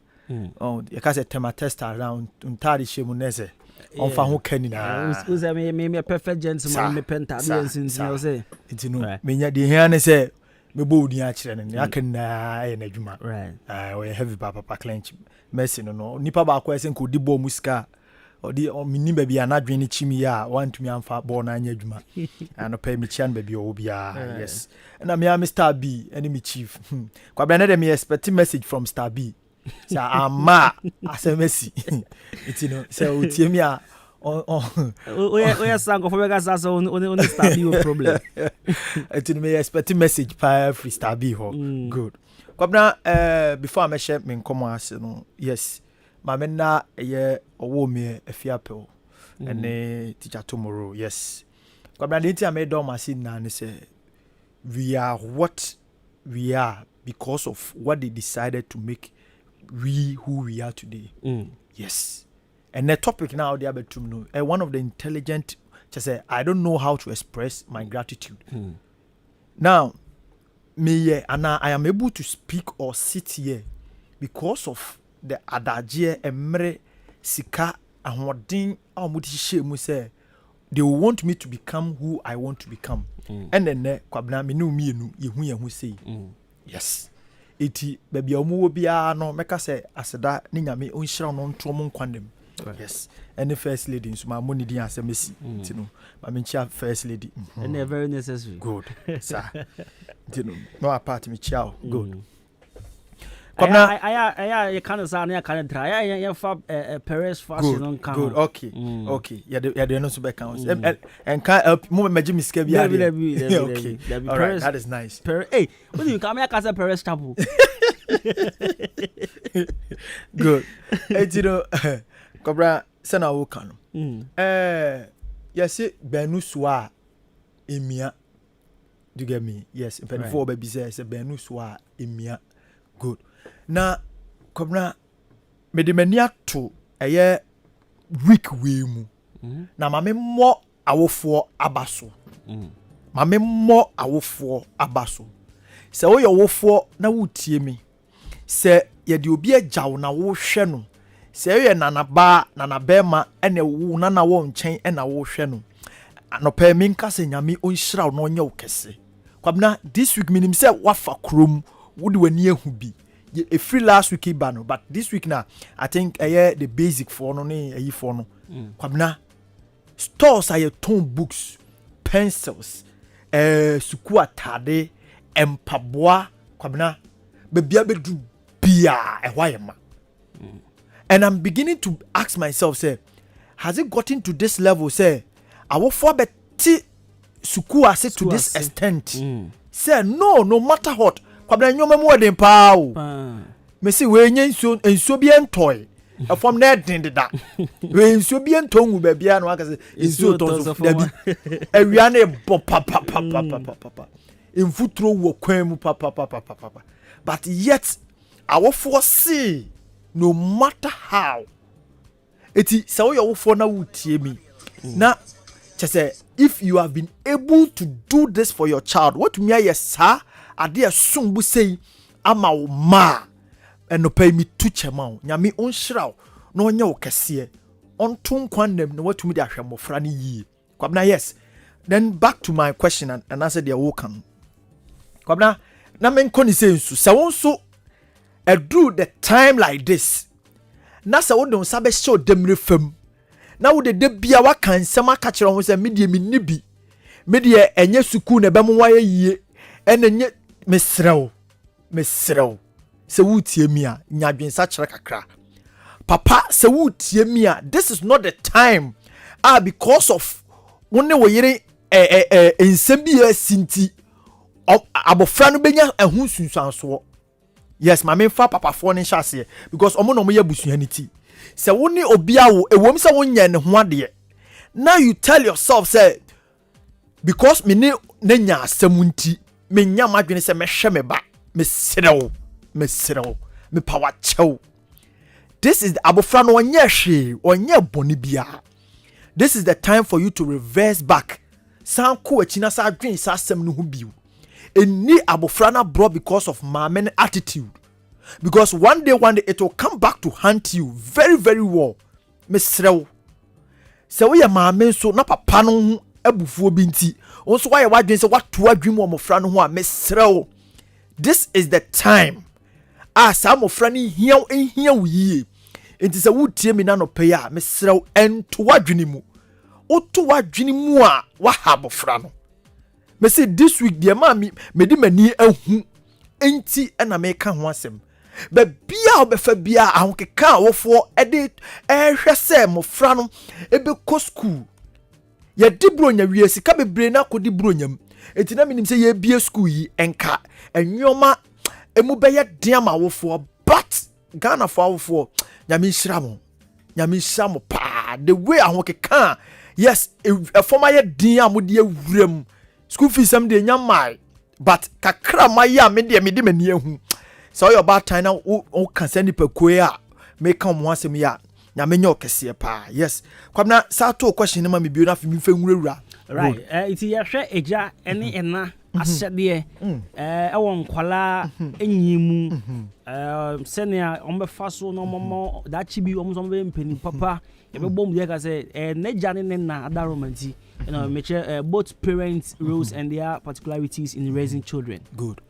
oh you ka say tema tester around untari shemu nese. On fa ho kanina uze me perfect gentleman me penta be sinsin o say itino me nya de hia ne say me bo odi a kire ne akana e na dwuma right we heavy papa clench mercy no nipa ba kwa ese ko di bo musika odi mini ba bia na dwen ni chimi ya want me amfa bo na anya dwuma and pay me chian ba bia obia yes na me Mr. B enemy chief kwa bia na dem expect message from Star B. So ama asemesi itino so utiemi a we sango for mega so on Star B problem itino me expect message pa free Star B ho good kwabna before I share me nkomo ase no yes ma me na ye owo me afiapel and teacher tomorrow yes kwabna the thing I made don machine na ne say we are what we are because of what they decided to make we who we are today. Yes. And the topic now they are between one of the intelligent just say I don't know how to express my gratitude. Now me and I am able to speak or sit here because of the adagye emre sika ahwodin amudi mu say they want me to become who I want to become. And then kwabna me no mienu yehu say. Yes. Iti baby omu bia no meka say aseda ni nyame onhira no ntom nkwandem. Yes. And the first lady so my money din asemesi tino ma me chia first lady and they very necessary. Good. Sir. Tino no apart me chia good. I you can say I can try ya fa Paris fashion on can. Good. Okay. Okay. Ya de no so be count. And can help mo me me sika bia. Okay. All right, that is nice. Hey, what do you come here can say Paris chapel. Good. Etino Kobra sana wo kan. Yes, benu soa emia. Do you get me? Yes, before baby say benu soa emia. Good. Na Kobra me de mania to eye week we mu. Na mame mo awofo abaso. Mame mo awofo abaso. Se wo ye wofo na wutie mi. Se ye de obi agyaw na wo hwe no. Se ye nanaba nanabema ene wo nana wo nchen ena wo hwe no. Anopa mi nka se nyame onhyira no onye wo kese. Kwabna this week minim se wafa krom wo de wani ehu bi. A free last week bano, but this week now I think the basic for no ne for no. Kwabna stores are tone books, pencils, suku atade, empaboa, kwabna bebia bedu bia ehwayema. And I'm beginning to ask myself, say, has it gotten to this level? Say, I will for beti suku ase to this extent. Say no matter what. Kwabna nyoma mu odin pa o me si we nya nsuo bi entoy efom na edin deda we nsuo bi entongu ba bia no aka se nsuo tonso da bi awia na bo papa infutro wo kwan mu papa but yet our foresee no matter how eti se wo yo for na wutie mi na say if you have been able to do this for your child what me yes sir ade asumbu sei ama wo ma eno pay me tu chema nyame onhyira no onye wo kese onto nkwanem na watumi de ahwemofra ne yi kwabna yes then back to my question and answer the wokan kwabna na men koni sei nsu se won so do the time like this na se wo don sabe show demre fam na wo de bia waka nsɛm aka kyerɛ ho sɛ media me nibi media enye suku na bɛmo wa yie ɛna nye mesrew sɛ wotie mi a nyadwensa kyerɛ kakra papa sɛ wotie mi a this is not the time because of wone wo yere nsɛm bi asinti abofra no benya ehun sunsuanso yes ma me fa papa fo ne hyase because omo no mo ya busuaniti sɛ wone obia wo ewom sɛ wonyɛ ne ho ade now you tell yourself say because me ne nya asɛm nti me nya madwene sɛ mehwɛ me ba mesrew me power chew. This is the abofra no onye boni bia. This is the time for you to reverse back. San ko achina sa adwen sa asɛm no ho biu. Eni abofra na brought because of mamen attitude. Because one day it will come back to haunt you very very well. Mesrew. Se wo ye mamen so na papa no ho abufuo bi nti. Onso wa ye wadwen se watu adwem wo mofra no ho a mesrew. This is the time. Sa mofra ni hia wo yie. Enti se wotie mi na no pe ya mesrew ento wadwene mu. Oto wadwene mu a wa ha mofra no. Me say this week dear ma me di mani ahu enti na me ka ho asem. Ba bia obefa bia ahokeka wofo ede ehwe se mofra no ebe ko school. Ye di bronya wie sika bebre na kodi bronyam. Enti na minim se ye bia school yi enka enwoma emu beye den ma wofo but Ghana for wofo nyame nhyira mo pa the way ahokeka yes a former ye den amode awuram school fees am de nyamai but kakra maya me de mani ahu so your bad time now o kan send pekoe a make come ho asem ya nyame nya okese pa yes kwabna sa to question ma me bi na fi mi fa nwurawura right it yahwe eja ene ena ahyede ewon kwala enyimu senia ombefa so no momo da chibi omso be mpeni papa ebebom ye ka say neja ne na adaromanti you know meche both parents roles and their particularities in raising children. Good.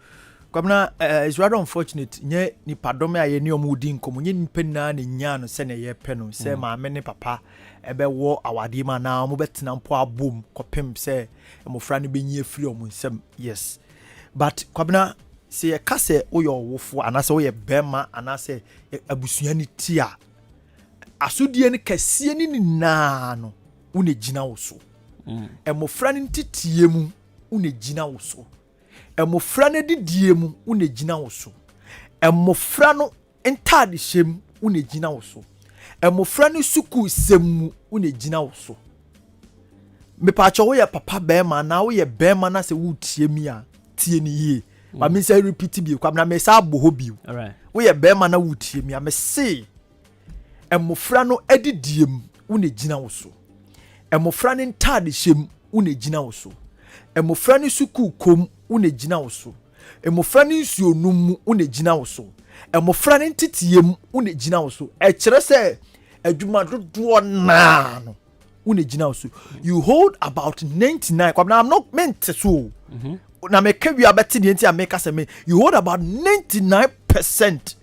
Kwabna it's rather unfortunate nye ni padome aye ni omudi nkomo nye nipena ne nya no se ne ye pe no se ma me ne papa ebe wo awade ma na mo betina mpo abom kopem se emofra ne benyi afiri omo nsem yes but kwabna se ye kase wo yo wofo anase wo ye bema anase abusuani ti a asodie ne kase ni na no une gina wo so emofra ne titie mu une gina wo so emofra ne didie mu une gina wo so emofra no entade hyem une gina wo so emofra ne suku semu une gina wo so me pa cho wo ye papa bema na wo ye bema na se wo tie mi a tie ni yie ma me say repeat bi kwa na me say aboho bi alright wo ye bema na wo tie mi a me say emofra no adidie mu une gina wo so emofra ne ntade hyem une gina wo so emofra ne suku kom une gina wo so emofra ne nsuonum une gina wo so emofra ne ntitiem une gina wo so e kire se adwuma dodo na no une gina wo so you hold about 99 kwabna I'm not meant so na me kawi abeti de nti ameka se me you hold about 99%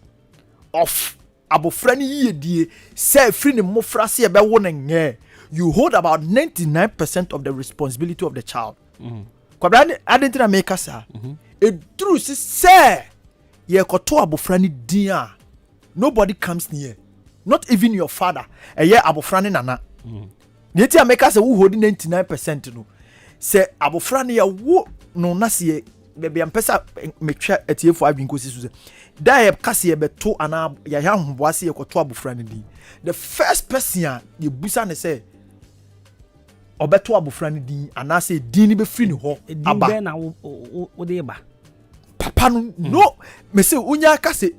of abofra ne yedie se free ne mofra se e be wo ne nye you hold about 99% of the responsibility of the child. Kwabra adentina make sa e true say ye koto abofra ni din a nobody comes near, not even your father ye abofra ni nana ye ti make say who hold 99% no say abofra ni ya wo no na se bebe ampesa metwa etiefo adwinko sisu da ye kase ye beto ana ya ya hoboase ye koto abofra ni din the first person ye busa ne say obeto abofra ni din anase din ni be free ni ho aba din na wo de ba papa no me say unya ka se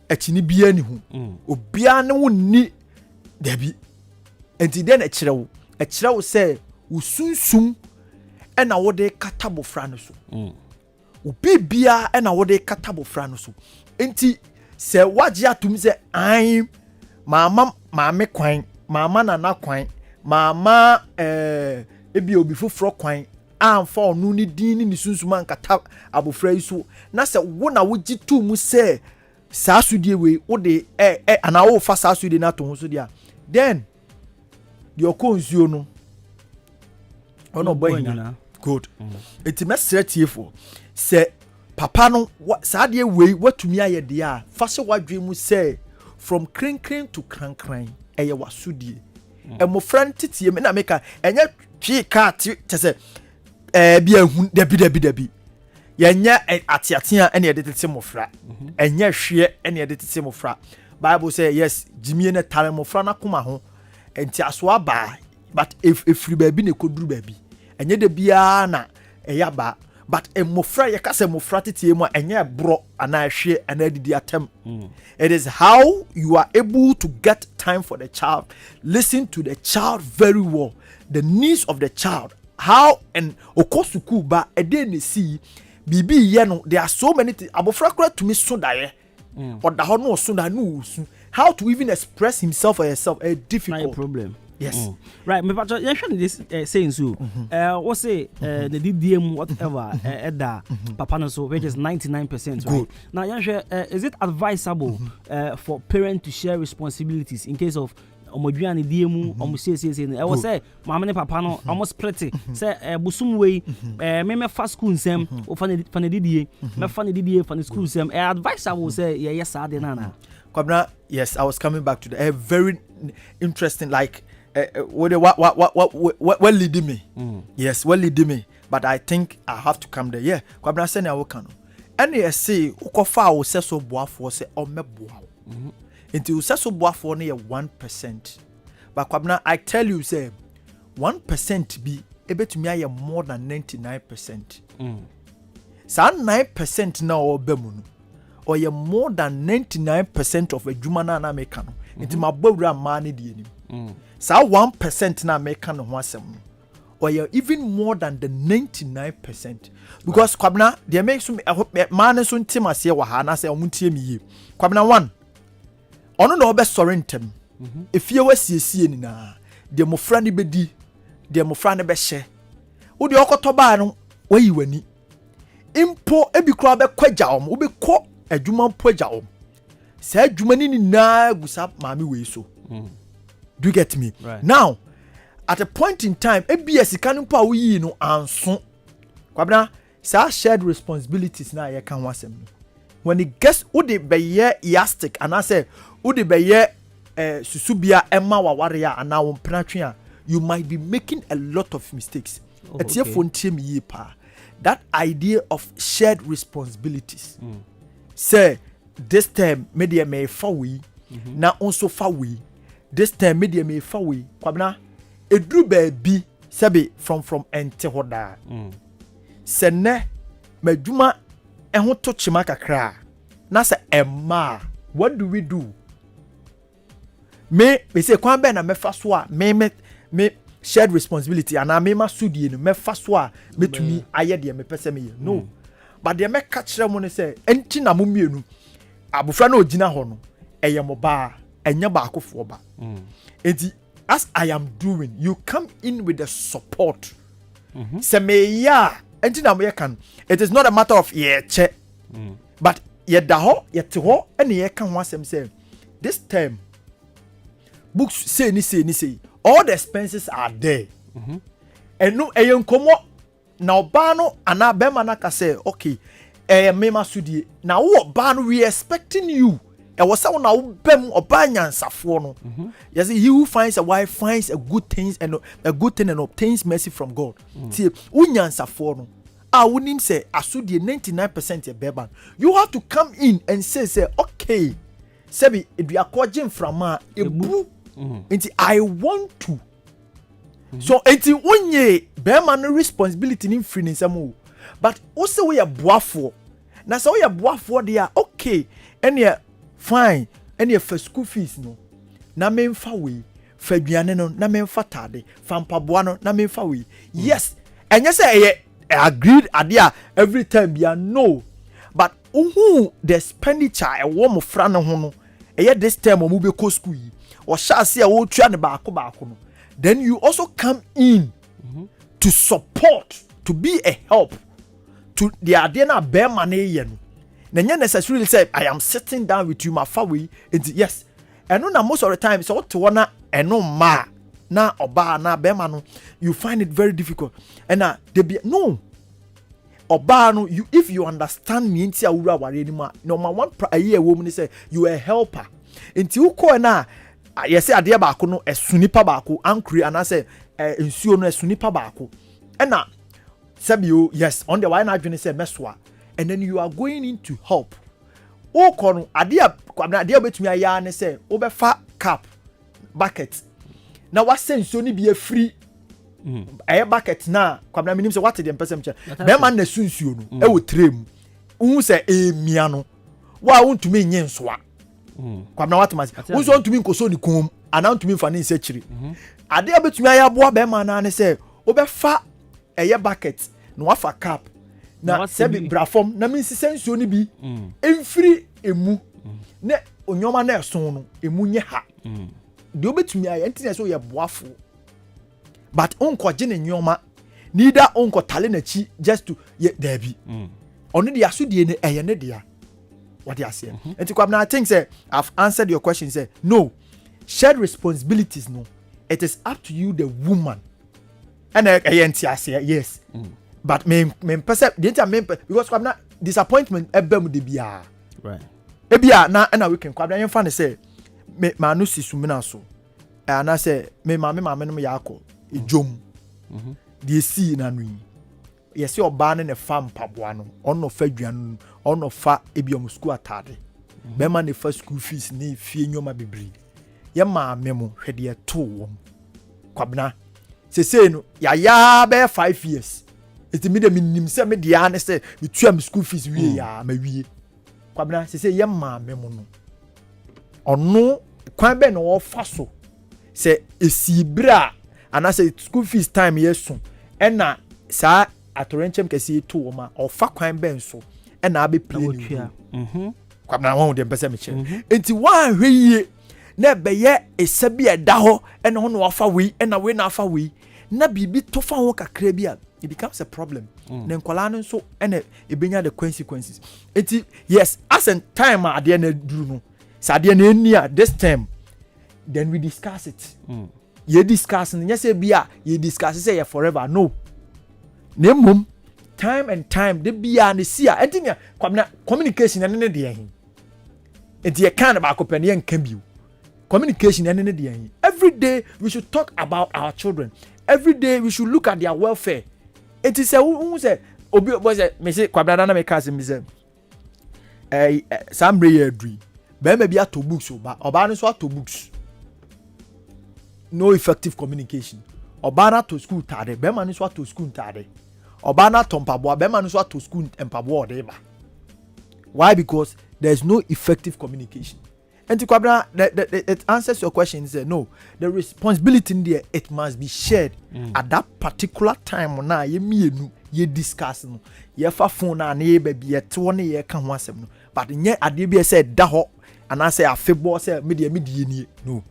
akini bia ni hu obia ne wonni dabi enti den ekirewo say usunsum ena wo de kata bofra no so obi bia ena wo de kata bofra no so enti se waje atum se an mama kwan mama nana kwan mama ebi obi foforo kwan amfa onu ni din ni sunsuma nkata abofra iso na se wo na wo gitu mu se saasudie we wo de ana wo fa saasudie na to ho so dia then the okonsuo no ono boy na good enti mesre tiefo se papa no saa de wei watumi aye de a fa se wadwe mu se from crinkrin to crankran eye wasudie emofra ntitie me na meka enye twi ka te se bi ahun dabi yenya atiatia ene de tete mofra enye hwe ene de tete mofra bible say yes jimie ne tare mofra na koma ho enti aso aba but if free baby ne koduru baby enye de bia na eyaba but emofra ye kase mofra tete mu enye bro ana hwe ana didi atem it is how you are able to get time for the child, listen to the child very well, the needs of the child, how and okosuku ba ede see bibi ye no there are so many things abofra kura to me so daye or da ho no so da no how to even express himself or herself a difficult problem. Yes. Right, me pacho you should this saying so what say the DDM whatever papa no so which is 99%, right? Now you is it advisable for parents to share responsibilities in case of omoduane diemu omo say e wo say mama ne papa no almost split say busum we me fa school nsem o fa ne didie me fa ne didie fa ne school nsem advisable say yes ade na Kwabna, yes, I was coming back to the very interesting like what leading me. Yes, what leading me. But I think I have to come there. Yeah, Kwabna say na wo kan. Any say ukofa wo say so boafo say o meboa. Until say so boafo na 1%. But Kwabna, I tell you say 1% be ebetumi aye more than 99%. Sa 9% na obemu no. Or you more than 99% of a jumana na meka no. Inti mabawura ma ne die nim. Sa 1% na meka no ho asem no. Or you even more than the 99%. Because Kwabna, there makes me man so ntim ase wa ha na say omuntie mi ye. Kwabna 1. Ono na obe sori ntem. Efie wasiesie ni na. De mofra ni bedi, de mofra ne be hye. Wo de okotoba no, wayi wani. Impo ebi kura be kwagya om, wo be ko adwuma mpoja om. Sa adwuma ni na gusa maami we so. Do you get me? Right. Now, at a point in time, ebia sika no pa wo yi no anso. Kwabna, sa shared responsibilities na ye kan wasem. When it gets wo de be ye elastic and I say wo de be ye susubia emma waware ana wo mpratwe a, you might be making a lot of mistakes. Etie fontie mi ye pa. That idea of shared responsibilities. Say this time media may fa we na also fa we. This time media may fa we. Kwabna edru baby sabi from ente hoda. Se ne madwuma ehho to chima kakra. Na se emma, what do we do? Me say kwan be na me fa so a me shared responsibility and I me ma sudie no me fa so a metumi aye de me pese me no. But the make catch them when say enti na mo mienu abofra na ogina ho no eye mo ba enya ba akofo ba enti as I am doing you come in with the support say me ya enti na mo ye kan it is not a matter of ye che but ye da ho ye te ho ene ye kan ho asem say this term books say all the expenses are there and no eye nkomo na oba no ana bema na ka say okay mema sudie na wo oba no we expecting you e was say na wo bem oba nyansafo no yes he who finds a wife finds a good thing and obtains mercy from God see unyansafo no wonim say asudie 99% e beba you have to come in and say okay sebi eduakoje mframa ebu nti I want to so enti unye bema no responsibility ni free nsam but also we are boafo na so we are boafo there okay ene fine ene for school fees no na memfa we fa duane no na memfa tade fa mpaboa no na memfa we yes enye say agreed idea every time bia no but the expenditure e wo mo fra no ho no this time mo be ko school yi o sha se e wo tua ne ba ko no then you also come in to support, to be a help to the idea na bear money no. Na necessarily say I am sitting down with you my family and yes. And no most of the time so to wanna and no ma na oba na bema no you find it very difficult and no oba no you if you understand me nti awura ware ni ma number one aye wo mu ni say you a helper nti uko na yes ade ba ko no esunipa ba ko ankre ana say nsuo no esunipa ba ko na sabio yes on the why na adwene say meswa and then you are going in to help uko no ade betumi aya ne say obefa cup bucket na wase nsuo ni bi afiri bucket na kwabna minim say what the person che be man na sunsuo no e wo trem hu say emia no wa wontumi nye nsoa kwabna what masi wo so wontumi nkoso ni kom ana wontumi mfa ne nse chiri ade abetumi aya boa be man na ne say obefa bucket na wafa cup na sebi brafom na minsi sensuo ni bi emfiri emu na onyoma na eson no emu nye ha de obetumi aya ntina so ye boafo but onko gene nyoma neither onko tale na chi just to there be ono de asodie ne eye ne dia what you say enti kwam na I think say I've answered your question say no shared responsibilities no it is up to you the woman and enti ase yes but me perceive the entire because kwam na disappointment ebem de bia right ebia na we can kwam na yemfa ne say me manu sisumina so ana say me mama no yakọ ejom de si na no yesi oba ne fa mpaboa no ono fa dwan ono fa ebiom school atade be ma ne fa school fees ne fie nyoma bibiri ye maame mo hwede to wom kwabna sese no ya be 5 years eti me de minim se me de ane se me tuam school fees wie ya ma wie kwabna sese ye maame mo no ono kwan be no wo fa so se esibra ana se school fees time yeso ena sa atorenchem kesi to woma ofa kwan ben so ena abe play kwabna won de pese me che enti wan hweye na beye esabi eda ho ena ho no wafa we ena we na afa we na bibi to fa ho kakra bi a it becomes a problem na nkwala no so ena ebenya the consequences enti yes as in time ade na duru no sa ade na eni a this time then we discuss it you discuss and say bia you discuss say you forever no nemum time and time de bia ne sia entinya kwamna communication ne de hin enti e kan ba ko pen ye nka biu communication ne de hin every day we should talk about our children every day we should look at their welfare it is who say obi boy say me say kwabra na me ka say me say sambre ye adri be ma bia to books oba no so to books no effective communication obana to school tade be man so to school tade obana to mpaboa be man so to school mpaboa de ba why because there is no effective communication and kwabra it answers your question say no the responsibility in there it must be shared at that particular time na ye mienu ye discuss no ye fa phone na ye ba bi ye to ne ye ka ho asem no but nye ade bi say da ho ana say afebo say media ni no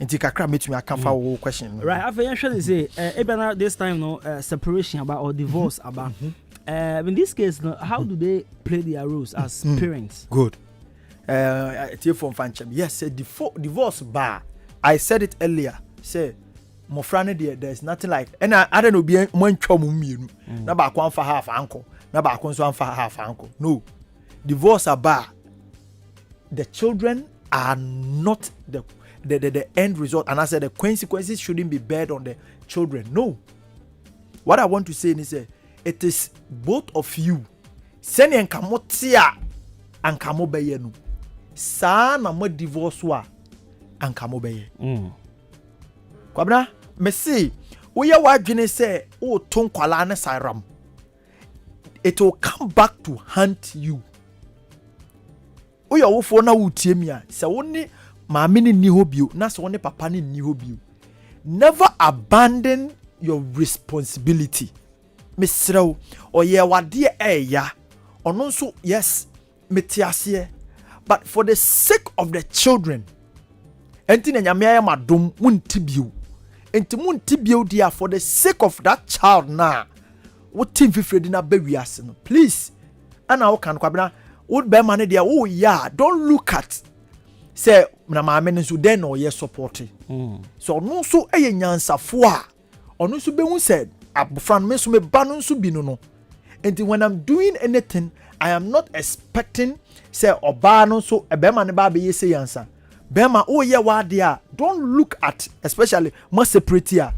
Inti kakra metumi akamfa wo question. Right, after you should say ebana this time no separation about or divorce about. In this case no, how do they play their roles as parents? Good. From Fanchem. Yes, say divorce bar. I said it earlier. Say mofrane there's nothing like and I don't know be mo ntwom mienu. Na ba kwa fa half uncle. Na ba kwa so fa half uncle. No. Divorce bar. The children are not the end result, and I said the consequences shouldn't be bared on the children. No. What I want to say is it is both of you. Send and kamotia and kamobeye no. Sa na mo divorce wa and kamobeye. Kwabna, me say, we are wadwene say o ton kwala na siram. It will come back to haunt you. Oya wo fo na wutie mi a, se woni maame ni hobio na so ne papa ni hobio. Never abandon your responsibility. Misrew oye wade eya ono nso yes metiase but for the sake of the children enti na nyame ya madom muntibio enti muntibio dia for the sake of that child na what team fifredi na bewiase no please ana wo kan kwabena would be man dia oh yeah don't look at say na maame no nso den na ɔyɛ support so ɔno nso ɛyɛ nyansafo a ɔno nso bɛhu sɛ abofra no me nso me ba no nso bi no enti when I'm doing anything I am not expecting say ɔbaa no nso ɛbɛrima ne ba bɛyɛ sɛ yansa bɛrima ɔyɛ wade a don't look at especially mo separate a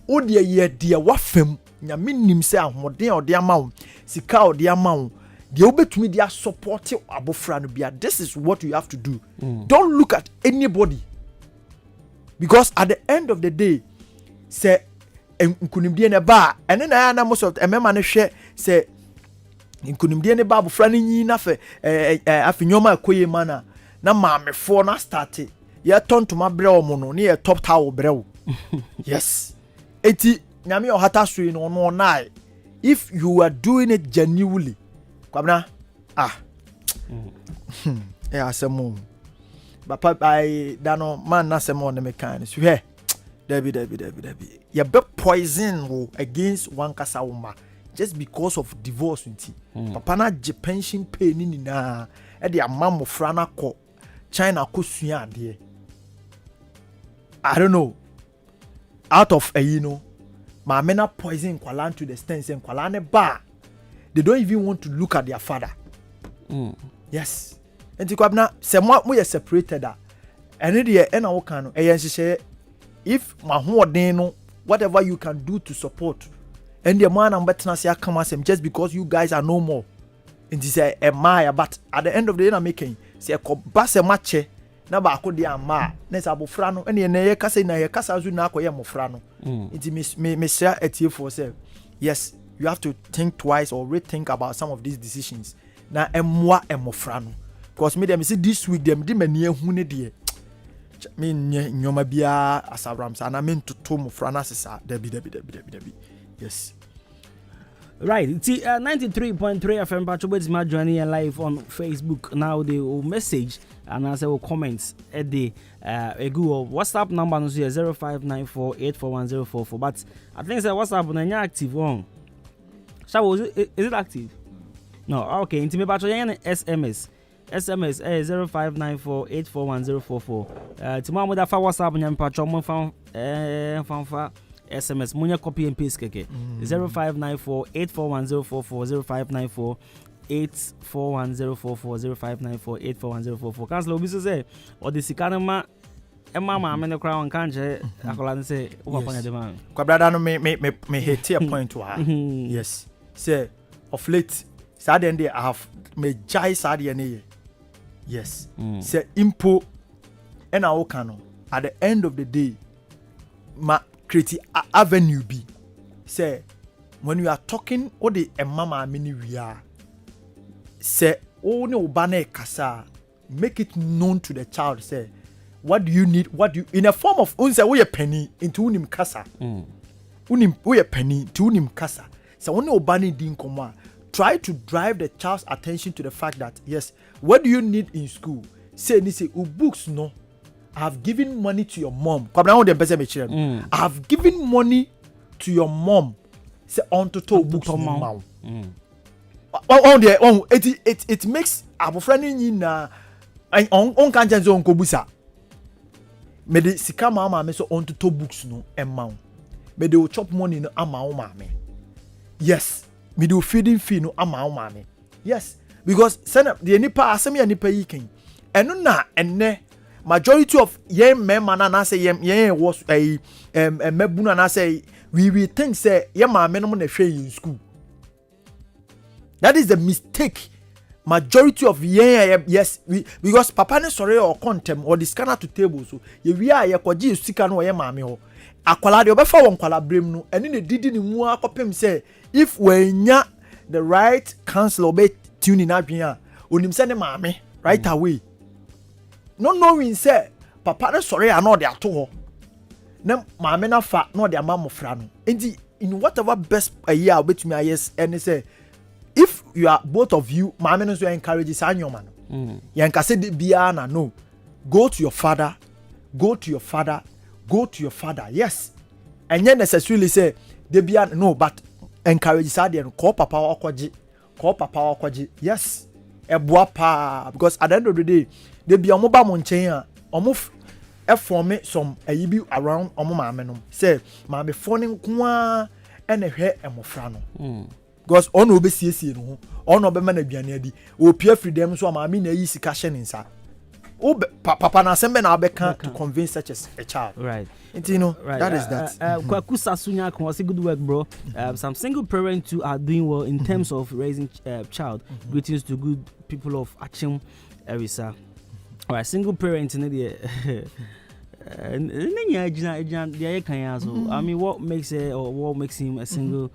ɔde yɛ deɛ wafam nyame nim sɛ ahoɔden a ɔde ama wo sika a ɔde ama wo deɛ wobɛtumi de support abofra no bia this is what you have to do don't look at anybody because at the end of the day say nkunimdie ne ba ene na ya na most of emema ne hwe say nkunimdie ne ba abofra no nyi na fe afinyoma akoye mana na maamefo na start ye tontoma bre omo no ne ye top tower bre wo yes eti nyame ohata sui no no na if you are doing it genuinely kwabna asemo papa by dano man na semo ne mekan so he Debbie. You be poison against one kasa woman just because of divorce papa na je pension pay ni na e de amam mofra na ko China ko sua ade I don't know out of my men are poison kwala to the extent and kwala ne ba they don't even want to look at their father yes enti kwabna se mo ye separated ene de e na wo kan no e yen hye if mahoden no whatever you can do to support and the man am betna say come asem just because you guys are no more and he say Maya but at the end of the day na making say ko ba se mache na ba ko de ama na say abofra no ene ne ye kasa na ye kasa zu na akoye mofra no it me share etie for say yes you have to think twice or rethink about some of these decisions na emwa emofra no because me dem see this week dem di mani ehu ne de me nyoma bia asabram sa na me ntoto mofra na sesa dabi yes right it's 93.3 FM Patrobet ma joining live on Facebook now they will message and answer will comments at the egu WhatsApp number no 0594841044 but I think say WhatsApp na active on so is it active no okay into me patro SMS 0594841044 tomorrow da fa WhatsApp nyam patro mo fa SMS munya copy and paste keke 0594841044 0594841044 cancel obi so say or the sikanema mama me ne kra won kan je akola ne say o papa nya de man kwa brother no me hit a point to her yes say of late sad end I have me jai sad ye yes say impo and I can at the end of the day ma create avenue be say when you are talking o the mama mini we are say o ne oba na kasa make it known to the child say what do you need what do you in a form of unse we penny into unim kasa unim we penny to unim kasa so when oba na din komo try to drive the child's attention to the fact that yes what do you need in school say books no I have given money to your mom. I have given money to your mom. Say on to books mom. It makes our friend in on conscience on kobusa. Me de sika mama me so on to books no amount. Me de chop money no amount mama. Yes. Me do feeding fee no amount mama. Yes. Because send up the nipa asem ya nipa yikin. Eno na enne majority of young men na say yen was a mebuna na say we think say your mama no na hwe in school. That is the mistake. Majority of yes because papa ne sorry or contem or the scanner to table so we are ye kwaji sika no ye mama ho akwala de obefa won kwala brem no ene ne didi ne mu akopem say if we nya the right counsel be tuning adwen a onim say ne mama right away no knowing say papa ne sorry an no de ato ho na mama na fa no de amam fra no enti in whatever best a year betumi ayes any say if you are both of you mama no so encourage sanyoma no yan ka say bia na no go to your father yes and then necessarily say they bia no but encourage sadie no call papa okwaji yes eboa pa because at the end of the day they be omoba mo nchen a Omo form some be around omo maame no. Say maame phone nko and ehwe emofra no. Because ono be siesie no. Ono be ma na aduane adi. O pia freedom so maame na yi sika hye nsa. Papa na sembe na abeka to convince such as a child. Right. You know, right. that is that. Kwaku Sasunya was good work, bro. Some single parents too are doing well in terms of raising child. Greetings to good people of Achim, Erisa. All right, single parents in the I mean, what makes it or what makes him a single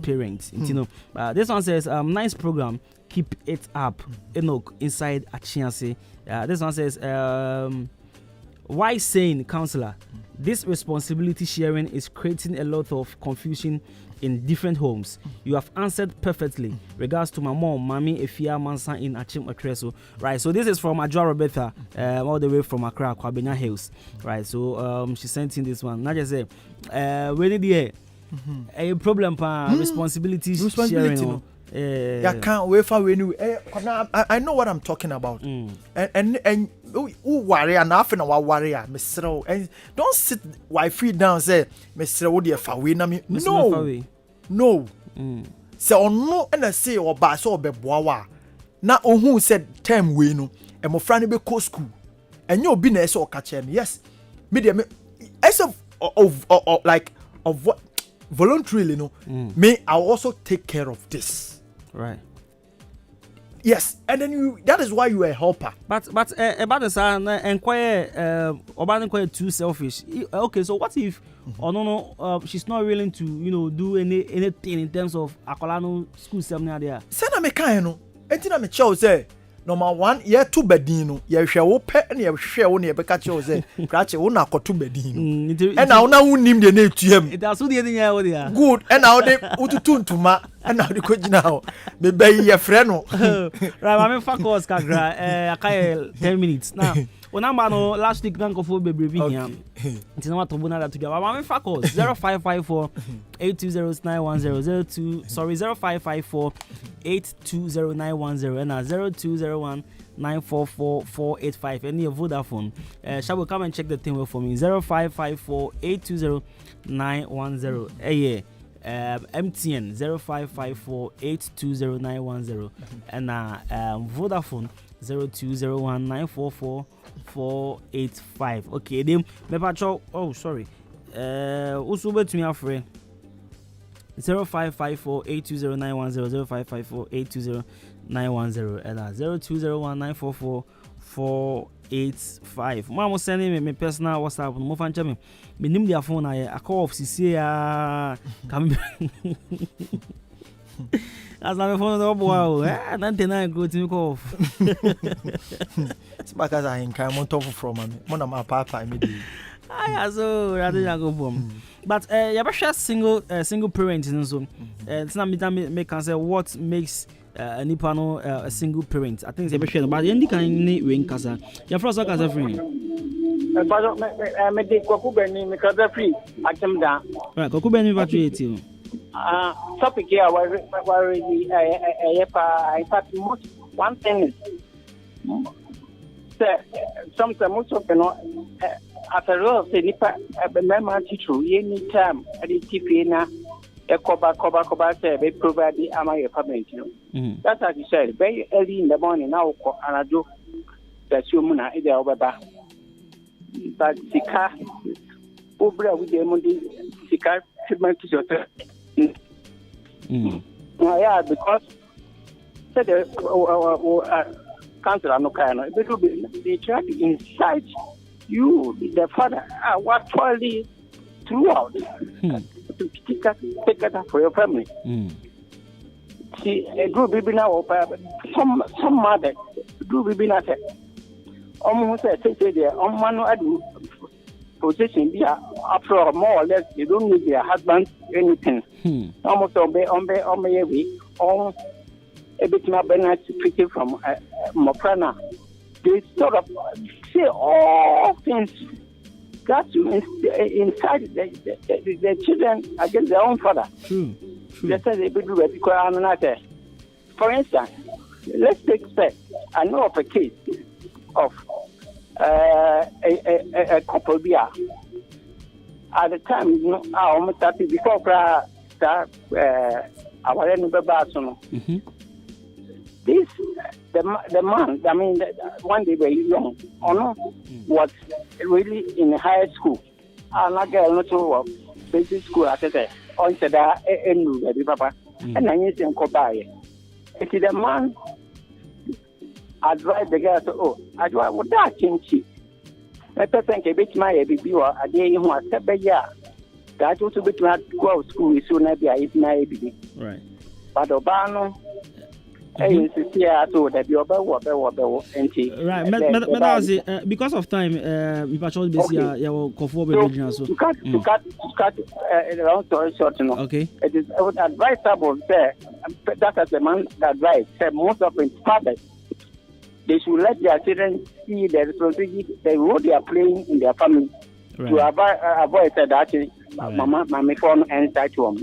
parent? You know, this one says, nice program. Keep it up. Enoch inside Achianse. This one says, why saying, counselor, this responsibility sharing is creating a lot of confusion in different homes. You have answered perfectly. Regards to my mom, Mami Efia Mansa in Achim Atreso. Right, so this is from Ajua Roberta, all the way from Accra, Kwabena Hills. Right, so she sent in this one. Now just say, when did a problem responsibility sharing? No. I can't wait for when you. I know what I'm talking about. And who worry and half an hour warrior, Mr. And don't sit wifey down say, Mr. Woody for win. No. So no, and I say or bass or beboa. Now who said term win and my friend be co school and your business or catch him. Yes, medium as of like of what voluntarily, no. May I also take care of this. Right. Yes, and then that is why you are a helper. But about the son and too selfish. Okay, so what if she's not willing to do anything in terms of Akolano school seminar there? Send me kind no. Entina me chow say number 1 year 2 bedin no. Ye hwe wo pe na ye hwe wo na ye beka chow say krache wo na akoto bedin no. And now na unim de na etuam. It aso de nya wo there. Good. And now de ututu ntuma. And now the coach now. Me be ye frɛ no. Right, I mean focus kakra akai 10 minutes. Now, when I'm last week nanko for baby here. It's not to buna that together. I mean focus 0554 8209100 0554 8209110 and 0201 944-485. Any of Vodafone. Shall we come and check the thing for me? 0554 8209110. Yeah. MTN 0554 8209110 and Vodafone 0201 944-485. Okay, them me patrol. Oh, sorry. Also bet me afraid. 0554 8209110 0554 8209110 and 0201 944-485. Mama sending me personal WhatsApp. Mo fan chame. Me nim their phone I call of CC come. As my phone no boy. 99 go to call. It's because I in kind top from me. Mon am papa immediately. So rather than go boom. But you ever share single parent and so it's not me can say what makes a nipano a single parent. I think it's ever share but the kind wing casa. Your first casa free. But me dey Kwaku Beni me casa free. I come down. Right, Kwaku Beni battery 18. Topic here was in fact most one thing is sometimes most of as a rule say nipa member teacher any time at the TPA na cover say they provide the amount of payment that's as you said very early in the morning now and I do that you muna ide obaba but sika obra with the money sika treatment to your yeah, because said the council no kind of they try to incite you, the father, what truly throughout to take it up for your family. See, a group be now some mother do be not almost say there on one position be after more or less they don't need their husband anything. Almost on week on a bit more benefit from Mokrana. They sort of say all things got to inside the children against their own father. They say they do it because another. For instance, let's take say I know of a case of a couple beer. At the time, I almost started before that our enemy Barcelona. This the man. I mean, when they were young, was really in high school. And I get not to basic school at the on said that papa. And I need to go by. It is the man advise the girl to I would that change. Let us think a bit my baby or a day who has step a year. That also be to go to school soon as I eat my baby. Right. But Obano. Right, because of time, we patrol this year. Yeah, will conform regional. So to cut long story short, okay. It is advisable that as the man advice said most of his fathers, they should let their children see the responsibility, the role they are playing in their family to avoid that. Mama, phone and start to all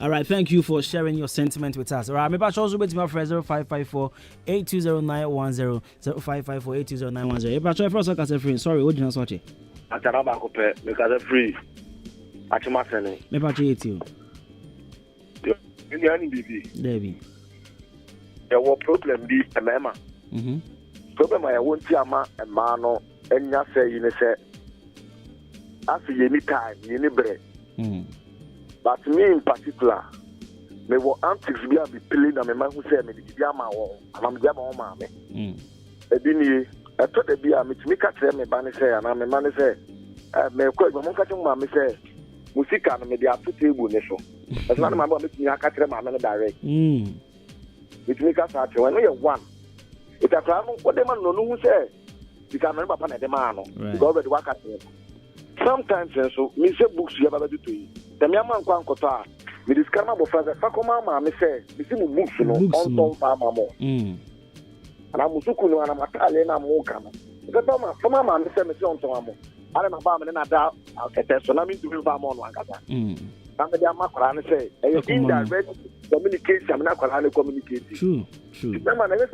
right, thank you for sharing your sentiment with us. All right, maybe I should also wait my friend 0554-820910 0554-820910. If I try first, I can say free. Sorry, what did you not watch it? I can't back up because free. I can't make sense. Maybe I try it you. You baby. Debbie. There was problem be a mama. Problem I won't see a man and mano and you say you say. After any time, any bread. But me in particular, me will antics be playing and my man who said me the Yama or I'm Yama mamma. A dinny, I thought the beer, me catch them, me say, and I'm a man say, may quite my catching mamma say, Musica, and maybe after table nation. As one of my mom, I catch them, I'm direct. Which make us out when we are one. It's a crime, what the man no say, you can remember upon the man, go over the work at him. Sometimes, so me say books you have to do. The man can quota. Me discover my father. Fakoma, me say, me see books no on top farmer more. And I'm Musuku and I'm Italian and Mokama. Because Mama, me say, me see on top. I don't know about me and I doubt. Okay, so I'm into the farm on one kata. I'm the Makran say, indirect communication. I'm not going to communicate. True. Remember, I never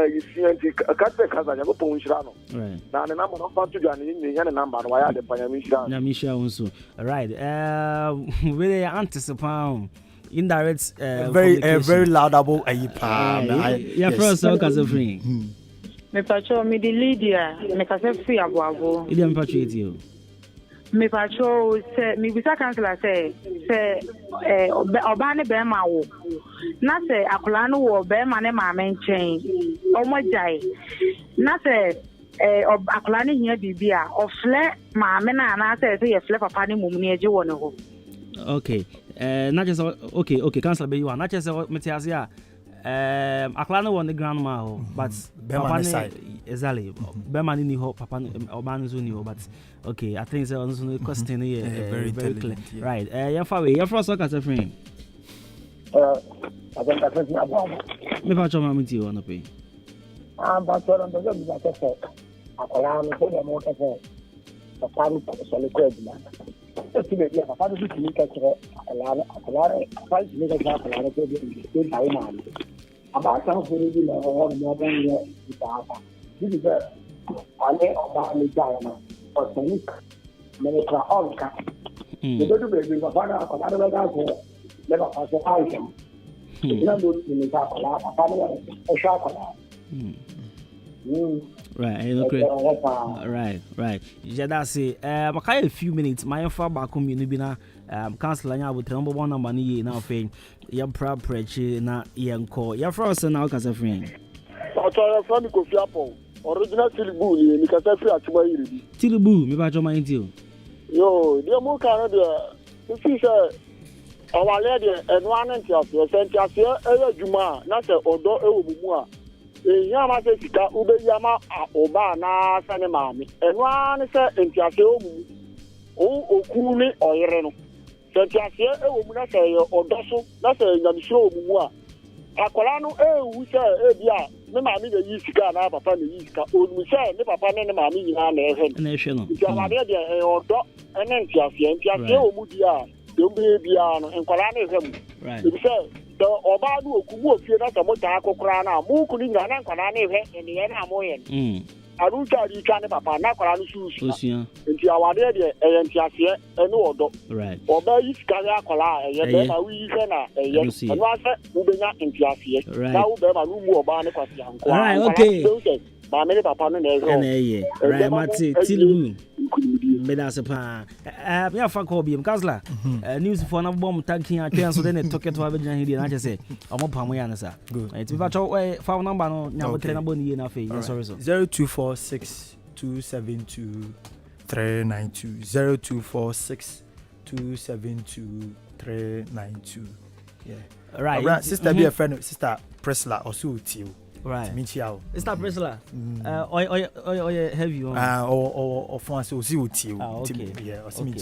you see a cat because I go to Unshano. Right. Now the number of fun to join in the number why I the Payamisha. Namisha also. Right. Really anticipate indirect very laudable yeah, first as a free. Me patrol me the Lydia, me kase free abo. Lydia me patrol you. Me patrol say me bisa councillor say oba ne be ma wo. Na say akola no wo be ma ne ma me nchen. Omo jai. Na say akola ne hia bibia ofle ma me na say ye fle papa ne mum ne eje wo ne ho. Okay. Not just okay, councillor be you not just me tia say akola no wo ne grandma ho, but papa ne exactly. Be ma ni ho papa oba no ni ho, but okay, I think so the question here very clear. Yeah. Right. Your first work as a friend. I think I think about. Me pa choma me ti wona pe. But so on the job that I said. Akola no so mo ka say. Papa ni so le ko edina. Esi be ya papa do ti ka say akola fa ni ka say akola ko bi ko dai ma. Aba ta ko ri ni o mo ban ye ta ta. This is a ale oba ni jaya organic menetra olka do do be papa na akola do ga ko le papa so item. Ina do ni ta akola papa ni o sha akola. Right, right. Yeah, that's it. A few minutes. My far back home, you know, council nya with number 1 number ni na fe. Ya proud preach na yenko. Ya first na ka say friend. Oto from Kofi Apple. Original Tilibu ni ka say free atuma yiri. Tilibu, me ba joma yin yo, the mo kan de. You see say our lady environment of your center here juma na say odo ewo mumu a. Yama se sika ube yama oba na sane maami enwa ne se entiase omu oku ni oyere no se entiase ewomu na se odoso na se nyamsiro omu a akola no ewu se ebia ne maami de yisika na papa ne yisika onu se ne papa ne maami nyina na ehwe no jama de odo ene entiase omu dia dombe bia no enkola na ehwe mu right the Obadu Okubu of Fiona Mota Cocrana, Mukuni, and Kwanani, and the Enamoyan. aruja di twa ne papa na kwara no susu Osua. nti awade de ntiase ene odo Right. oba yi sika ya kwara be ma wi hwe na eno ase wo benya ntiase na wo be ma no mu oba ne kwasi anko Right, okay. ba me papa no na ezo Right, Mati Tilu. Medasepa. Me afa call bi Kansla. News for na bomb tanking atwen so then talk to abegina here na say omo pamo ya na sa. It be bacho phone number no nya botre na boni na fe. Sorry so. 0246272392 0246272392. Yeah. Right. Sister be a friend, Sister Priscilla also too. Right. Meet you. Sister Priscilla. Heavy one. Or for us, so see you. Okay. Yeah, or see Okay. me.